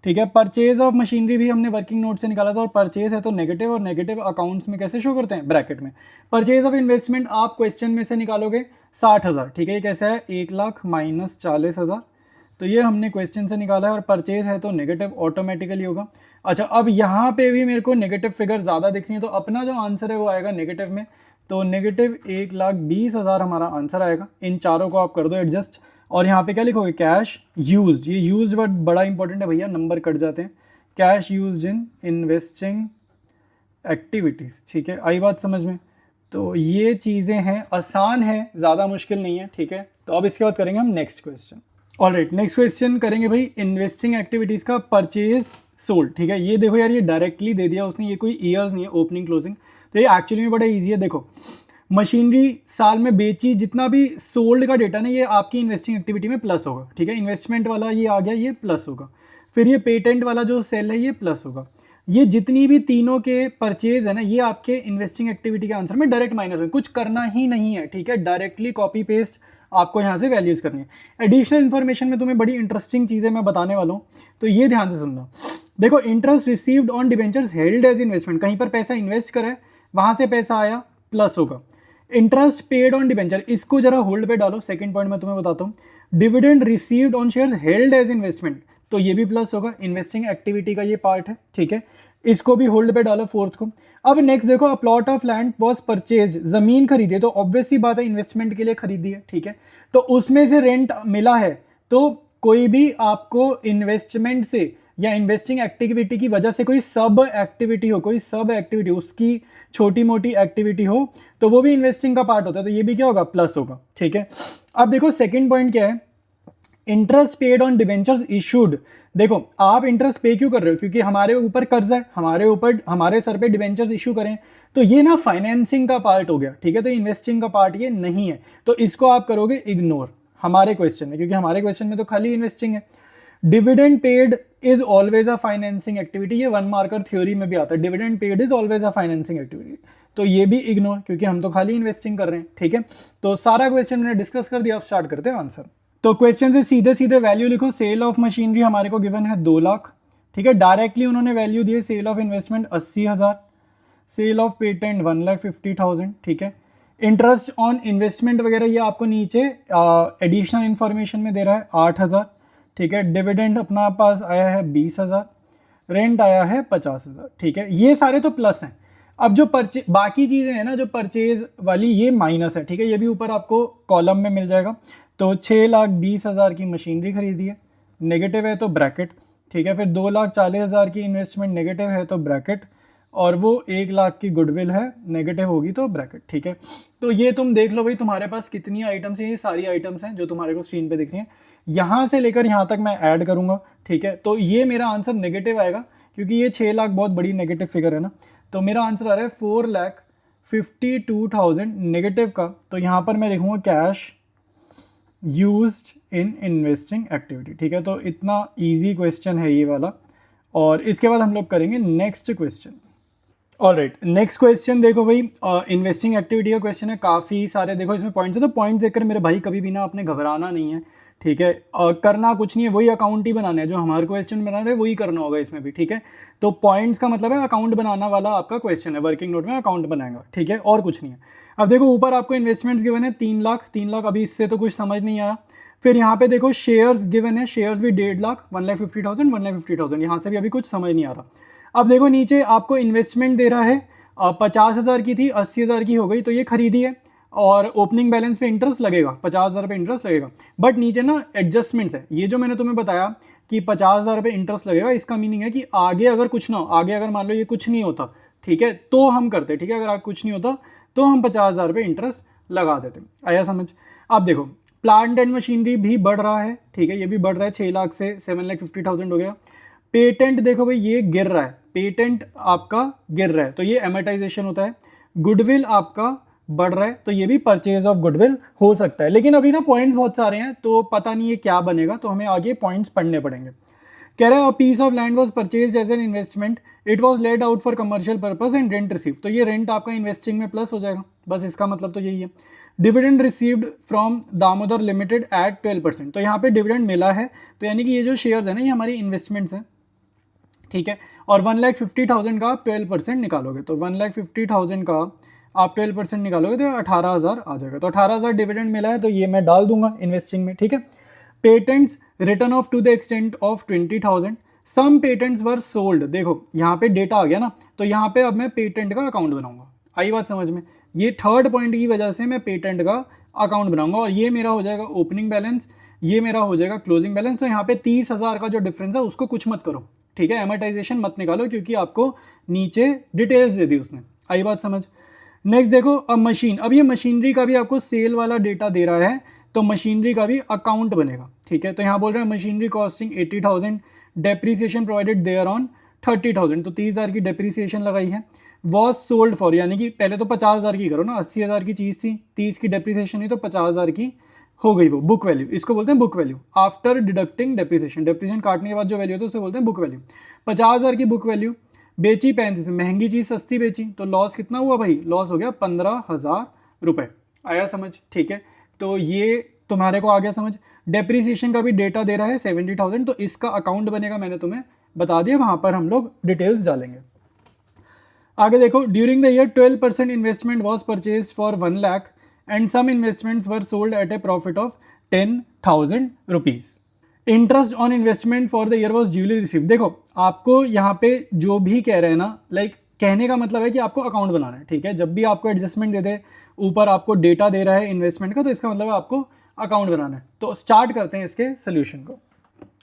ठीक है, परचेज ऑफ मशीनरी भी हमने वर्किंग नोट से निकाला था, और परचेज है तो नेगेटिव, और नेगेटिव अकाउंट्स में कैसे शो करते हैं, ब्रैकेट में। परचेज ऑफ इन्वेस्टमेंट आप क्वेश्चन में से निकालोगे 60,000। ठीक है, ये कैसा है, 1 लाख माइनस 40,000, तो ये हमने क्वेश्चन से निकाला है, और परचेज है तो नेगेटिव ऑटोमेटिकली होगा। अच्छा, अब यहाँ पे भी मेरे को नेगेटिव फिगर ज़्यादा दिख रही है, तो अपना जो आंसर है वो आएगा नेगेटिव में, तो नेगेटिव 1,20,000 हमारा आंसर आएगा। इन चारों को आप कर दो एडजस्ट, और यहाँ पे क्या लिखोगे, कैश यूज। ये यूज वर्ड बड़ा इंपॉर्टेंट है भैया, नंबर कट जाते हैं। Cash use in investing activities. ठीक है, आई बात समझ में। तो ये चीज़ें हैं, आसान है, ज़्यादा मुश्किल नहीं है। ठीक है, तो अब इसके बाद करेंगे हम next question. Alright, next question करेंगे भाई इन्वेस्टिंग एक्टिविटीज़ का परचेज सोल्ड। ठीक है, ये देखो यार, ये डायरेक्टली दे दिया उसने, ये कोई ईयर्स नहीं है, ओपनिंग क्लोजिंग। तो ये एक्चुअली में बड़ा ईजी है। देखो, मशीनरी साल में बेची, जितना भी सोल्ड का डेटा ना ये आपकी इन्वेस्टिंग एक्टिविटी में प्लस होगा। ठीक है, इन्वेस्टमेंट वाला ये आ गया, ये प्लस होगा। फिर ये पेटेंट वाला जो सेल है ये प्लस होगा। ये जितनी भी तीनों के परचेज है ना, ये आपके इन्वेस्टिंग एक्टिविटी के आंसर में डायरेक्ट माइनस है, कुछ करना ही नहीं है। ठीक है, डायरेक्टली कॉपी पेस्ट आपको यहाँ से वैल्यूज करनी है। एडिशनल इन्फॉर्मेशन में तुम्हें बड़ी इंटरेस्टिंग चीज़ें मैं बताने वाला हूँ, तो ये ध्यान से सुनना। देखो, interest received on debentures held as investment, कहीं पर पैसा इन्वेस्ट करा है, वहाँ से पैसा आया, प्लस होगा। इंटरेस्ट पेड ऑन डिबेंचर, इसको जरा होल्ड पे डालो, सेकंड पॉइंट में तुम्हें बताता हूँ। Dividend received on shares held as investment, तो ये भी प्लस होगा, इन्वेस्टिंग एक्टिविटी का ये पार्ट है। ठीक है, इसको भी होल्ड पे डालो फोर्थ को। अब नेक्स्ट देखो, a plot of land was purchase, जमीन खरीदी है, तो ऑब्वियस ही बात है इन्वेस्टमेंट के लिए खरीदी है। ठीक है, तो उसमें से रेंट मिला है, तो कोई भी आपको इन्वेस्टमेंट से या इन्वेस्टिंग एक्टिविटी की वजह से कोई सब एक्टिविटी हो, कोई सब एक्टिविटी उसकी छोटी मोटी एक्टिविटी हो, तो वो भी इन्वेस्टिंग का पार्ट होता है, तो ये भी क्या होगा, प्लस होगा। ठीक है, अब देखो सेकंड पॉइंट क्या है, interest paid on debentures issued. देखो, आप इंटरेस्ट पे क्यों कर रहे हो, क्योंकि हमारे ऊपर कर्जा है, हमारे सर पे डिबेंचर्स इशू करें, तो ये ना फाइनेंसिंग का पार्ट हो गया। ठीक है, तो इन्वेस्टिंग का पार्ट ये नहीं है, तो इसको आप करोगे इग्नोर हमारे क्वेश्चन में, क्योंकि हमारे क्वेश्चन में तो खाली इन्वेस्टिंग है। Dividend paid is always a financing activity, ये 1 मार्कर थ्योरी में भी आता है, dividend paid is always a financing activity, तो ये भी इग्नोर, क्योंकि हम तो खाली इन्वेस्टिंग कर रहे हैं। ठीक है, तो सारा क्वेश्चन मैंने डिस्कस कर दिया, अब स्टार्ट करते हैं आंसर। तो क्वेश्चन से सीधे सीधे वैल्यू लिखो। सेल ऑफ मशीनरी हमारे को गिवन है 2 लाख। ठीक है, डायरेक्टली उन्होंने वैल्यू दी है। Sale of investment 80,000, sale of patent 1,50,000। ठीक है, इंटरेस्ट ऑन इन्वेस्टमेंट वगैरह ये आपको नीचे एडिशनल इंफॉर्मेशन में दे रहा है 8,000। ठीक है, डिविडेंड अपना पास आया है 20,000, रेंट आया है 50,000। ठीक है, ये सारे तो प्लस हैं। अब जो बाकी चीज़ें हैं ना, जो परचेज वाली, ये माइनस है। ठीक है, ये भी ऊपर आपको कॉलम में मिल जाएगा। तो 6,20,000 की मशीनरी खरीदी है, नेगेटिव है तो ब्रैकेट। ठीक है, फिर 2,40,000 की इन्वेस्टमेंट नेगेटिव है तो ब्रैकेट, और वो 1 लाख की गुडविल है, नेगेटिव होगी तो ब्रैकेट। ठीक है, तो ये तुम देख लो भाई, तुम्हारे पास कितनी आइटम्स हैं, ये सारी आइटम्स हैं जो तुम्हारे को स्क्रीन पे दिख रही हैं, यहाँ से लेकर यहाँ तक मैं ऐड करूँगा। ठीक है, तो ये मेरा आंसर नेगेटिव आएगा, क्योंकि ये 6 लाख बहुत बड़ी नेगेटिव फिगर है ना, तो मेरा आंसर आ रहा है 4,52,000 नेगेटिव का। तो यहाँ पर मैं लिखूँगा cash used in investing activity. ठीक है, तो इतना इजी क्वेश्चन है ये वाला, और इसके बाद हम लोग करेंगे next question. Alright, next question देखो भाई, इन्वेस्टिंग एक्टिविटी का क्वेश्चन है, काफ़ी सारे देखो इसमें पॉइंट्स है, तो पॉइंट्स देखकर मेरे भाई कभी भी ना आपने घबराना नहीं है। ठीक है, करना कुछ नहीं है, वही अकाउंट ही बनाना है, जो हमारे क्वेश्चन बना रहे हैं वही करना होगा इसमें भी। ठीक है, तो पॉइंट्स का मतलब है अकाउंट बनाना वाला आपका क्वेश्चन है, वर्किंग नोट में अकाउंट बनाएगा। ठीक है, और कुछ नहीं है। अब देखो ऊपर आपको इन्वेस्टमेंट्स गिवन है 3 लाख, 3 लाख, अभी इससे तो कुछ समझ नहीं आया, फिर यहाँ पे देखो शेयर्स गिवन है, शेयर्स भी 1.5 लाख, 1,50,000, 1,50,000, यहाँ से भी अभी कुछ समझ नहीं आ रहा। अब देखो नीचे आपको इन्वेस्टमेंट दे रहा है 50,000 की थी, 80,000 की हो गई, तो ये खरीदी है और ओपनिंग बैलेंस पे इंटरेस्ट लगेगा, 50,000 पे इंटरेस्ट लगेगा। बट नीचे ना एडजस्टमेंट्स है, ये जो मैंने तुम्हें बताया कि 50,000 पे इंटरेस्ट लगेगा, इसका मीनिंग है कि आगे अगर कुछ ना हो, आगे अगर मान लो ये कुछ नहीं होता, ठीक है, तो हम करते, ठीक है, अगर आगे कुछ नहीं होता तो हम 50,000 पे इंटरेस्ट लगा देते। आया समझ? अब देखो प्लांट एंड मशीनरी भी बढ़ रहा है, ठीक है, ये भी बढ़ रहा है, 6 लाख से 7,50,000 हो गया। पेटेंट देखो भाई ये गिर रहा है, पेटेंट आपका गिर रहा है, तो ये एमोर्टाइजेशन होता है। गुडविल आपका बढ़ रहा है, तो ये भी परचेज ऑफ गुडविल हो सकता है। लेकिन अभी ना पॉइंट्स बहुत सारे हैं, तो पता नहीं है क्या बनेगा, तो हमें आगे पॉइंट्स पढ़ने पड़ेंगे। कह रहा है a piece of land was purchase as an investment, it was laid out for commercial purpose and rent receive, तो ये रेंट आपका इन्वेस्टिंग में प्लस हो जाएगा, बस इसका मतलब तो यही है। Dividend received from Damodar Limited at 12%, तो यहाँ पे डिविडेंड मिला है, तो यानी कि ये जो शेयर्स है ना, ये हमारी इन्वेस्टमेंट्स हैं, ठीक है। और 1,50,000 का आप 12% निकालोगे, तो 1,50,000 का आप 12% निकालोगे तो 18,000 आ जाएगा, तो 18,000 डिविडेंड मिला है, तो ये मैं डाल दूंगा इन्वेस्टिंग में, ठीक है। Patents written off to the extent of 20,000, some patents were sold, देखो यहाँ पे डेटा आ गया ना, तो यहाँ पे अब मैं पेटेंट का अकाउंट बनाऊंगा। आई बात समझ में? ये थर्ड पॉइंट की वजह से मैं पेटेंट का अकाउंट बनाऊंगा, और ये मेरा हो जाएगा ओपनिंग बैलेंस, ये मेरा हो जाएगा क्लोजिंग बैलेंस। तो यहाँ पे 30,000 का जो डिफरेंस है उसको कुछ मत करो, ठीक है, एमोर्टाइजेशन मत निकालो, क्योंकि आपको नीचे डिटेल्स दे दी उसने। आई बात समझ? नेक्स्ट देखो अब मशीन, अब ये मशीनरी का भी आपको सेल वाला डेटा दे रहा है, तो मशीनरी का भी अकाउंट बनेगा, ठीक है। तो यहाँ बोल रहे हैं machinery costing 80,000, depreciation provided thereon 30,000, तो 30,000 की डेप्रीसिएशन लगाई है। वॉज सोल्ड फॉर, यानी कि पहले तो 50,000 की करो ना, 80,000 की चीज़ थी, 30 की डेप्रीसिएशन हुई, तो 50,000 की हो गई वो बुक वैल्यू, इसको बोलते हैं book value after deducting depreciation, depreciation काटने के बाद जो वैल्यू होती है उसे बोलते हैं बुक वैल्यू। 50,000 की बुक वैल्यू, बेची 35, महंगी चीज़ सस्ती बेची, तो लॉस कितना हुआ भाई? लॉस हो गया 15,000 रुपये। आया समझ? ठीक है, तो ये तुम्हारे को आ गया समझ। डेप्रीसिएशन का भी डेटा दे रहा है 70,000, तो इसका अकाउंट बनेगा, मैंने तुम्हें बता दिया, वहां पर हम लोग डिटेल्स डालेंगे। आगे देखो, during the year 12% investment was purchase for 1 lakh and some investments were sold at a profit of 10,000 rupees. Interest on investment for the year was duly receive. देखो आपको यहाँ पे जो भी कह रहे हैं ना, लाइक कहने का मतलब है कि आपको अकाउंट बनाना है, ठीक है। जब भी आपको एडजस्टमेंट दे दे, ऊपर आपको डेटा दे रहा है इन्वेस्टमेंट का, तो इसका मतलब है आपको अकाउंट बनाना है। तो स्टार्ट करते हैं इसके सोल्यूशन को।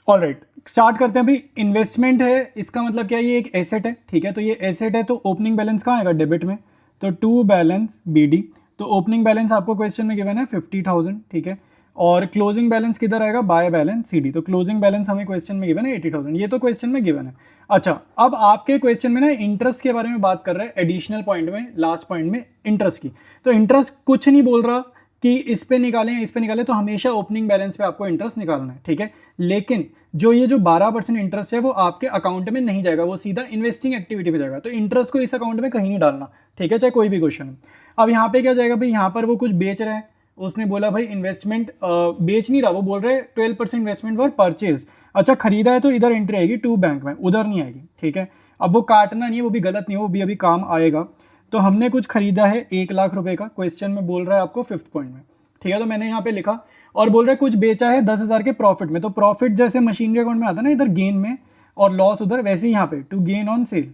ऑलराइट, स्टार्ट करते हैं। अभी इन्वेस्टमेंट है, इसका मतलब क्या है? ये एक एसेट है, ठीक है। तो ये एसेट है, तो ओपनिंग बैलेंस कहाँ आएगा? डेबिट में, तो टू बैलेंस BD। तो ओपनिंग बैलेंस आपको क्वेश्चन में गिवन है 50,000, ठीक है। और क्लोजिंग बैलेंस किधर आएगा? By balance CD। तो क्लोजिंग बैलेंस हमें क्वेश्चन में गिवन है 80,000, ये तो क्वेश्चन में गिवन है। अच्छा, अब आपके क्वेश्चन में ना इंटरेस्ट के बारे में बात कर रहे हैं, एडिशनल पॉइंट में, लास्ट पॉइंट में इंटरेस्ट की। तो इंटरेस्ट कुछ नहीं बोल रहा कि इस पे निकालें, इस पे निकालें, तो हमेशा ओपनिंग बैलेंस पे आपको इंटरेस्ट निकालना है, ठीक है। लेकिन जो ये जो 12% इंटरेस्ट है वो आपके अकाउंट में नहीं जाएगा, वो सीधा इन्वेस्टिंग एक्टिविटी पे जाएगा। तो इंटरेस्ट को इस अकाउंट में कहीं नहीं डालना, ठीक है, चाहे कोई भी क्वेश्चन हो। अब यहाँ पे क्या जाएगा भाई? यहाँ पर वो कुछ बेच रहे हैं, उसने बोला भाई इन्वेस्टमेंट बेच नहीं रहा, वो बोल रहे हैं 12% इन्वेस्टमेंट फॉर परचेज। अच्छा, खरीदा है तो इधर एंट्री आएगी टू बैंक में, उधर नहीं आएगी, ठीक है। अब वो काटना नहीं है, वो भी गलत नहीं है, वो भी अभी काम आएगा। तो हमने कुछ खरीदा है 1 लाख रुपए का, क्वेश्चन में बोल रहा है आपको 5th पॉइंट में, ठीक है। तो मैंने यहाँ पे लिखा, और बोल रहा है कुछ बेचा है 10,000 के प्रॉफिट में। तो प्रॉफिट जैसे मशीनरी अकाउंट में आता है ना इधर गेन में, और लॉस उधर, वैसे ही यहाँ पे टू गेन ऑन सेल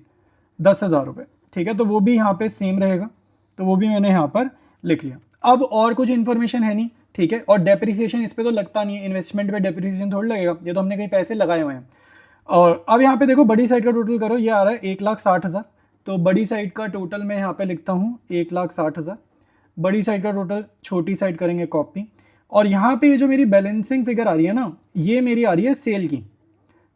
10,000 रुपये, ठीक है। तो वो भी यहाँ पे सेम रहेगा, तो वो भी मैंने यहाँ पर लिख लिया। अब और कुछ इन्फॉर्मेशन है नहीं, ठीक है। और डेप्रीसिएशन इस पर तो लगता नहीं है, इन्वेस्टमेंट पे डेप्रीसिएशन थोड़ा लगेगा, ये तो हमने कहीं पैसे लगाए हुए हैं। और अब यहाँ पे देखो बड़ी साइड का टोटल करो, ये आ रहा है 1,60,000। तो बड़ी साइड का टोटल मैं यहाँ पे लिखता हूँ 1,60,000। बड़ी साइड का टोटल, छोटी साइड करेंगे कॉपी। और यहाँ पे ये जो मेरी बैलेंसिंग फिगर आ रही है ना, ये मेरी आ रही है सेल की,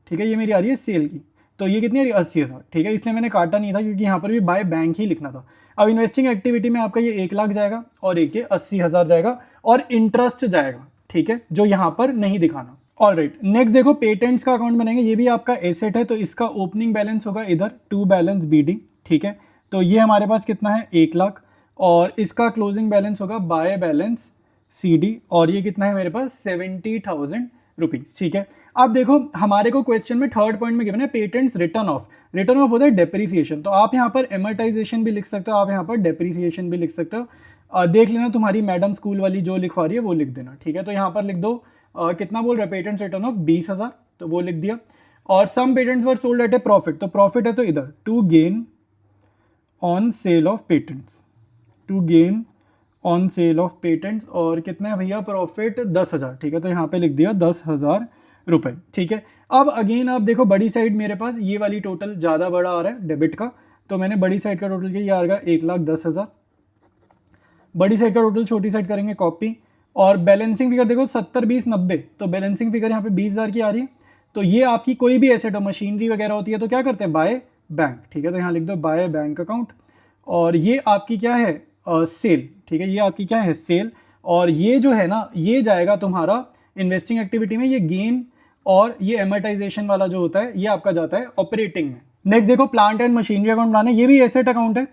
ठीक है, ये मेरी आ रही है सेल की। तो ये कितनी आ रही है? 80,000, ठीक है। इसलिए मैंने काटा नहीं था, क्योंकि यहाँ पर भी बाय बैंक ही लिखना था। अब इन्वेस्टिंग एक्टिविटी में आपका ये 1 लाख जाएगा, और एक ये 80,000 जाएगा, और इंटरेस्ट जाएगा, ठीक है, जो यहाँ पर नहीं दिखाना। ऑलराइट, नेक्स्ट देखो पेटेंट्स का अकाउंट बनेंगे, ये भी आपका एसेट है, तो इसका ओपनिंग बैलेंस होगा इधर टू बैलेंस BD, ठीक है। तो ये हमारे पास कितना है? 1 लाख, और इसका क्लोजिंग बैलेंस होगा बाय बैलेंस CD, और ये कितना है मेरे पास? 70,000 रुपीज, ठीक है। अब देखो हमारे को क्वेश्चन में थर्ड पॉइंट में गिवन है patents written of. Return of होता है डेप्रीसिएशन, तो आप यहाँ पर एमोर्टाइजेशन भी लिख सकते हो, आप यहाँ पर डेप्रीसिएशन भी लिख सकते हो। देख लेना, तुम्हारी मैडम स्कूल वाली जो लिखवा रही है वो लिख देना, ठीक है। तो यहाँ पर लिख दो कितना बोल रहा है, पेटेंट्स रिटर्न ऑफ 20,000, तो वो लिख दिया। और some patents were sold at a profit, तो प्रॉफिट है तो इधर to gain on sale of patents, to gain on sale of patents, और कितना है भैया प्रॉफिट 10,000, ठीक है, तो यहाँ पे लिख दिया 10,000 रुपये, ठीक है। अब अगेन आप देखो बड़ी साइड मेरे पास ये वाली टोटल ज़्यादा बड़ा आ रहा है डेबिट का, तो मैंने बड़ी साइड का टोटल किया, ये आ रहा 1,10,000। बड़ी साइड का टोटल छोटी साइड करेंगे कॉपी, और बैलेंसिंग फिगर देखो 70, 20, 90, तो बैलेंसिंग फिगर यहाँ पे 20,000 की आ रही है। तो ये आपकी कोई भी एसेट हो, मशीनरी वगैरह होती है तो क्या करते हैं, बाय बैंक, ठीक है, तो यहाँ लिख दो बाय बैंक अकाउंट। और ये आपकी क्या है, सेल, ठीक है, ये आपकी क्या है, सेल। और ये जो है ना, ये जाएगा तुम्हारा इन्वेस्टिंग एक्टिविटी में, ये गेन और ये एमर्टाइजेशन वाला जो होता है ये आपका जाता है ऑपरेटिंग में। नेक्स्ट देखो प्लांट एंड मशीनरी अकाउंट बनाना है, ये भी एसेट अकाउंट है।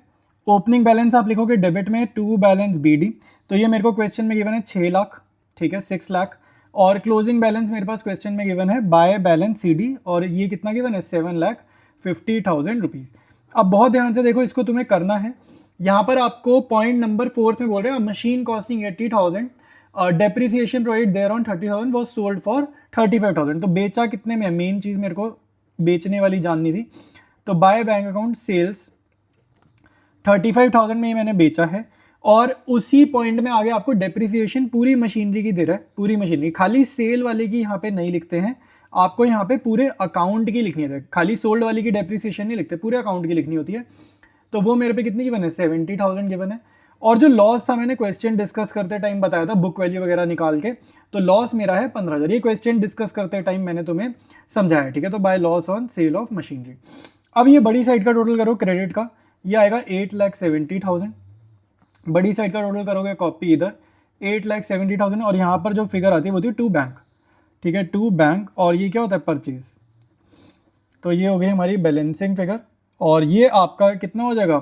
ओपनिंग बैलेंस आप लिखोगे डेबिट में टू बैलेंस बीडी, तो ये मेरे को क्वेश्चन में गिवन है 6 लाख, ठीक है, 6 लाख। और क्लोजिंग बैलेंस मेरे पास क्वेश्चन में गिवन है बाय बैलेंस सीडी, और ये कितना गिवन है, 7,50,000 रुपीज़। अब बहुत ध्यान से देखो, इसको तुम्हें करना है। यहाँ पर आपको पॉइंट नंबर 4 में बोल रहे हैं machine costing 80,000, depreciation provide there on 30,000 was sold for 35,000, तो बेचा कितने में, मेन चीज़ मेरे को बेचने वाली जाननी थी। तो बाय बैंक अकाउंट सेल्स 35,000 में ही मैंने बेचा है, और उसी पॉइंट में आगे आपको डेप्रिसिएशन पूरी मशीनरी की दे रहा है, पूरी मशीनरी, खाली सेल वाले की यहाँ पे नहीं लिखते हैं, आपको यहाँ पे पूरे अकाउंट की लिखनी है, खाली सोल्ड वाली की डेप्रिसिएशन नहीं लिखते, पूरे अकाउंट की लिखनी होती है। तो वो मेरे पे कितनी गिवन है, 70,000 गिवन है। और जो लॉस था मैंने क्वेश्चन डिस्कस करते टाइम बताया था बुक वैल्यू वगैरह निकाल के, तो लॉस मेरा है 15,000, ये क्वेश्चन डिस्कस करते टाइम मैंने तुम्हें समझाया, ठीक है। तो by loss on sale of machinery. अब ये बड़ी साइड का टोटल करो क्रेडिट का, ये आएगा 8,70,000। बड़ी साइड का टोटल करोगे कॉपी इधर 8,70,000, और यहाँ पर जो फिगर आती है वो होती है टू बैंक, ठीक है, टू बैंक। और ये क्या होता है, परचेज, तो ये हो गई हमारी बैलेंसिंग फिगर, और ये आपका कितना हो जाएगा,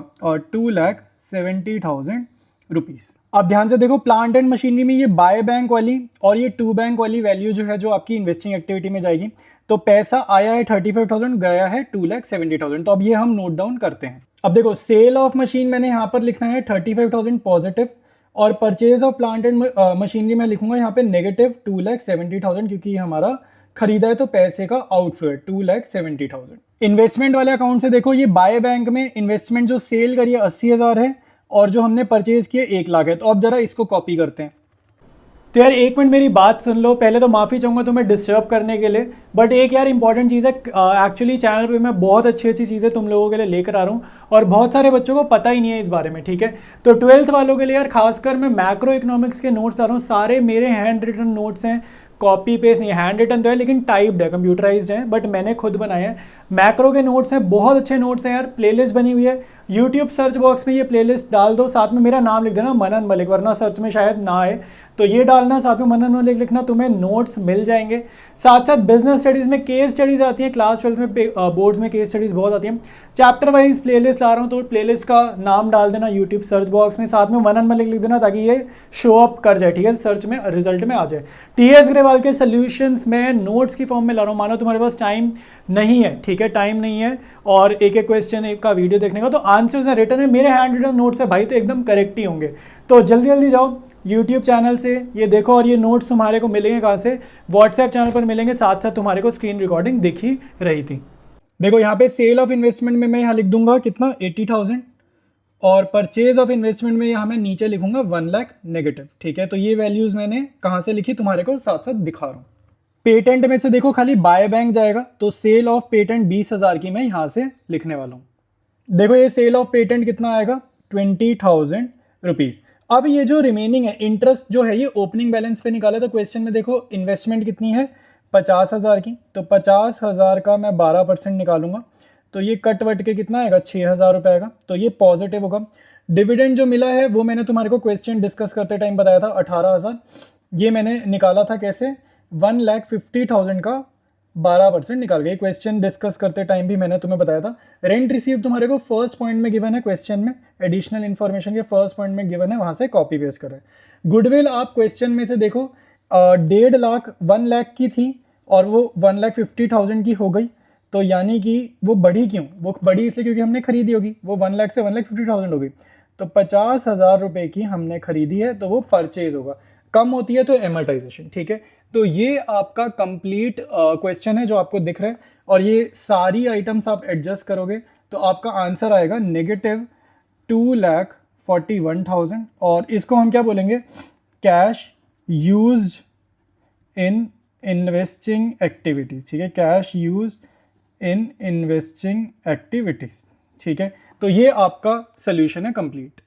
2,70,000 रुपीज़। अब ध्यान से देखो प्लांट एंड मशीनरी में ये बाय बैंक वाली और ये टू बैंक वाली वैल्यू जो है, जो आपकी इन्वेस्टिंग एक्टिविटी में जाएगी, तो पैसा आया है 35,000, गया है 2,70,000। तो अब ये हम नोट डाउन करते हैं। अब देखो सेल ऑफ मशीन मैंने यहाँ पर लिखना है 35,000 पॉजिटिव, और purchase of plant and machinery में लिखूंगा यहाँ पे नेगेटिव 2,70,000, क्योंकि ये हमारा खरीदा है तो पैसे का आउटफ्लो है 2,70,000। इन्वेस्टमेंट वाले अकाउंट से देखो, ये बाय बैंक में इन्वेस्टमेंट जो सेल करी है 80,000 है, और जो हमने परचेज किए 1 लाख है। तो अब जरा इसको कॉपी करते हैं। तो यार एक मिनट मेरी बात सुन लो, पहले तो माफ़ी चाहूँगा तुम्हें डिस्टर्ब करने के लिए, बट एक यार इंपॉर्टेंट चीज़ है, एक्चुअली चैनल पे मैं बहुत अच्छी अच्छी चीज़ें तुम लोगों के लिए लेकर आ रहा हूँ, और बहुत सारे बच्चों को पता ही नहीं है इस बारे में, ठीक है। तो 12th वालों के लिए यार खासकर मैं मैक्रो इकोनॉमिक्स के नोट्स ला रहा हूँ, सारे मेरे हैंड रिटन नोट्स हैं, कॉपी पेस्ट नहीं, हैंड रिटन तो है लेकिन टाइप्ड है, कंप्यूटराइज्ड है, बट मैंने खुद बनाया है। मैक्रो के नोट्स हैं, बहुत अच्छे नोट्स हैं यार, प्लेलिस्ट बनी हुई है, यूट्यूब सर्च बॉक्स में ये प्लेलिस्ट डाल दो, साथ में मेरा नाम लिख देना मनन मलिक, वरना सर्च में शायद ना आए, तो ये डालना, साथ में मनन मलिक लिखना, तुम्हें नोट्स मिल जाएंगे। साथ साथ बिजनेस स्टडीज़ में केस स्टडीज़ आती हैं, क्लास 12 में बोर्ड्स में केस स्टडीज़ बहुत आती हैं। चैप्टर वाइज प्लेलिस्ट ला रहा हूँ, तो प्लेलिस्ट का नाम डाल देना यूट्यूब सर्च बॉक्स में, साथ में मनन मलिक लिख देना, ताकि ये शो अप कर जाए, ठीक है, सर्च में रिजल्ट में आ जाए। टीएस ग्रेवाल के सोल्यूशंस में नोट्स की फॉर्म में ला रहा हूँ, मानो तुम्हारे पास टाइम नहीं है, ठीक है, टाइम नहीं है और एक एक क्वेश्चन एक का वीडियो देखने का, तो आंसर्स रिटर्न है, मेरे हैंड रिटन नोट्स है भाई, तो एकदम करेक्ट ही होंगे। तो जल्दी जल्दी जाओ यूट्यूब चैनल से ये देखो, और ये नोट्स तुम्हारे को मिलेंगे कहाँ से, व्हाट्सएप चैनल पर मिलेंगे, साथ साथ तुम्हारे को स्क्रीन रिकॉर्डिंग दिख ही रही थी। देखो यहाँ पे सेल ऑफ इन्वेस्टमेंट में मैं यहाँ लिख दूंगा कितना 80,000, और परचेज ऑफ इन्वेस्टमेंट में यहाँ मैं नीचे लिखूंगा 1 लाख नेगेटिव, ठीक है। तो ये वैल्यूज मैंने कहाँ से लिखी तुम्हारे को साथ साथ दिखा रहा हूँ। पेटेंट में से देखो खाली बाय बैंक जाएगा, तो सेल ऑफ पेटेंट 20,000 की मैं यहाँ से लिखने वाला हूँ। देखो ये सेल ऑफ पेटेंट कितना आएगा 20,000 रुपीज़। अब ये जो रिमेनिंग है इंटरेस्ट जो है ये ओपनिंग बैलेंस पे निकाला, तो क्वेश्चन में देखो इन्वेस्टमेंट कितनी है 50,000 की, तो 50,000 का मैं 12% निकालूंगा, तो ये कट वट के कितना आएगा 6,000 रुपये आएगा, तो ये पॉजिटिव होगा। डिविडेंड जो मिला है वो मैंने तुम्हारे को क्वेश्चन डिस्कस करते टाइम बताया था 18,000, ये मैंने निकाला था कैसे 1,50,000 का 12% निकाल गए, क्वेश्चन डिस्कस करते टाइम भी मैंने तुम्हें बताया था। रेंट रिसीव तुम्हारे को फर्स्ट पॉइंट में गिवन है क्वेश्चन में, एडिशनल इन्फॉर्मेशन के फर्स्ट पॉइंट में गिवन है, वहां से कॉपी पेस्ट करें। गुडविल आप क्वेश्चन में से देखो 1.5 लाख 1 लाख की थी और वो 1,50,000 की हो गई, तो यानी कि वो बढ़ी क्यों, वो बढ़ी इसलिए क्योंकि हमने खरीदी होगी, वो 1 लाख से 1,50,000 हो गई, तो 50,000 रुपये की हमने खरीदी है, तो वो परचेज होगा। कम होती है तो एमर्टाइजेशन, ठीक है, तो ये आपका कंप्लीट क्वेश्चन है जो आपको दिख रहा है, और ये सारी आइटम्स आप एडजस्ट करोगे तो आपका आंसर आएगा -2,41,000, और इसको हम क्या बोलेंगे, cash used in investing activities. ठीक है, cash use in investing activities. ठीक है, तो ये आपका सोल्यूशन है कंप्लीट।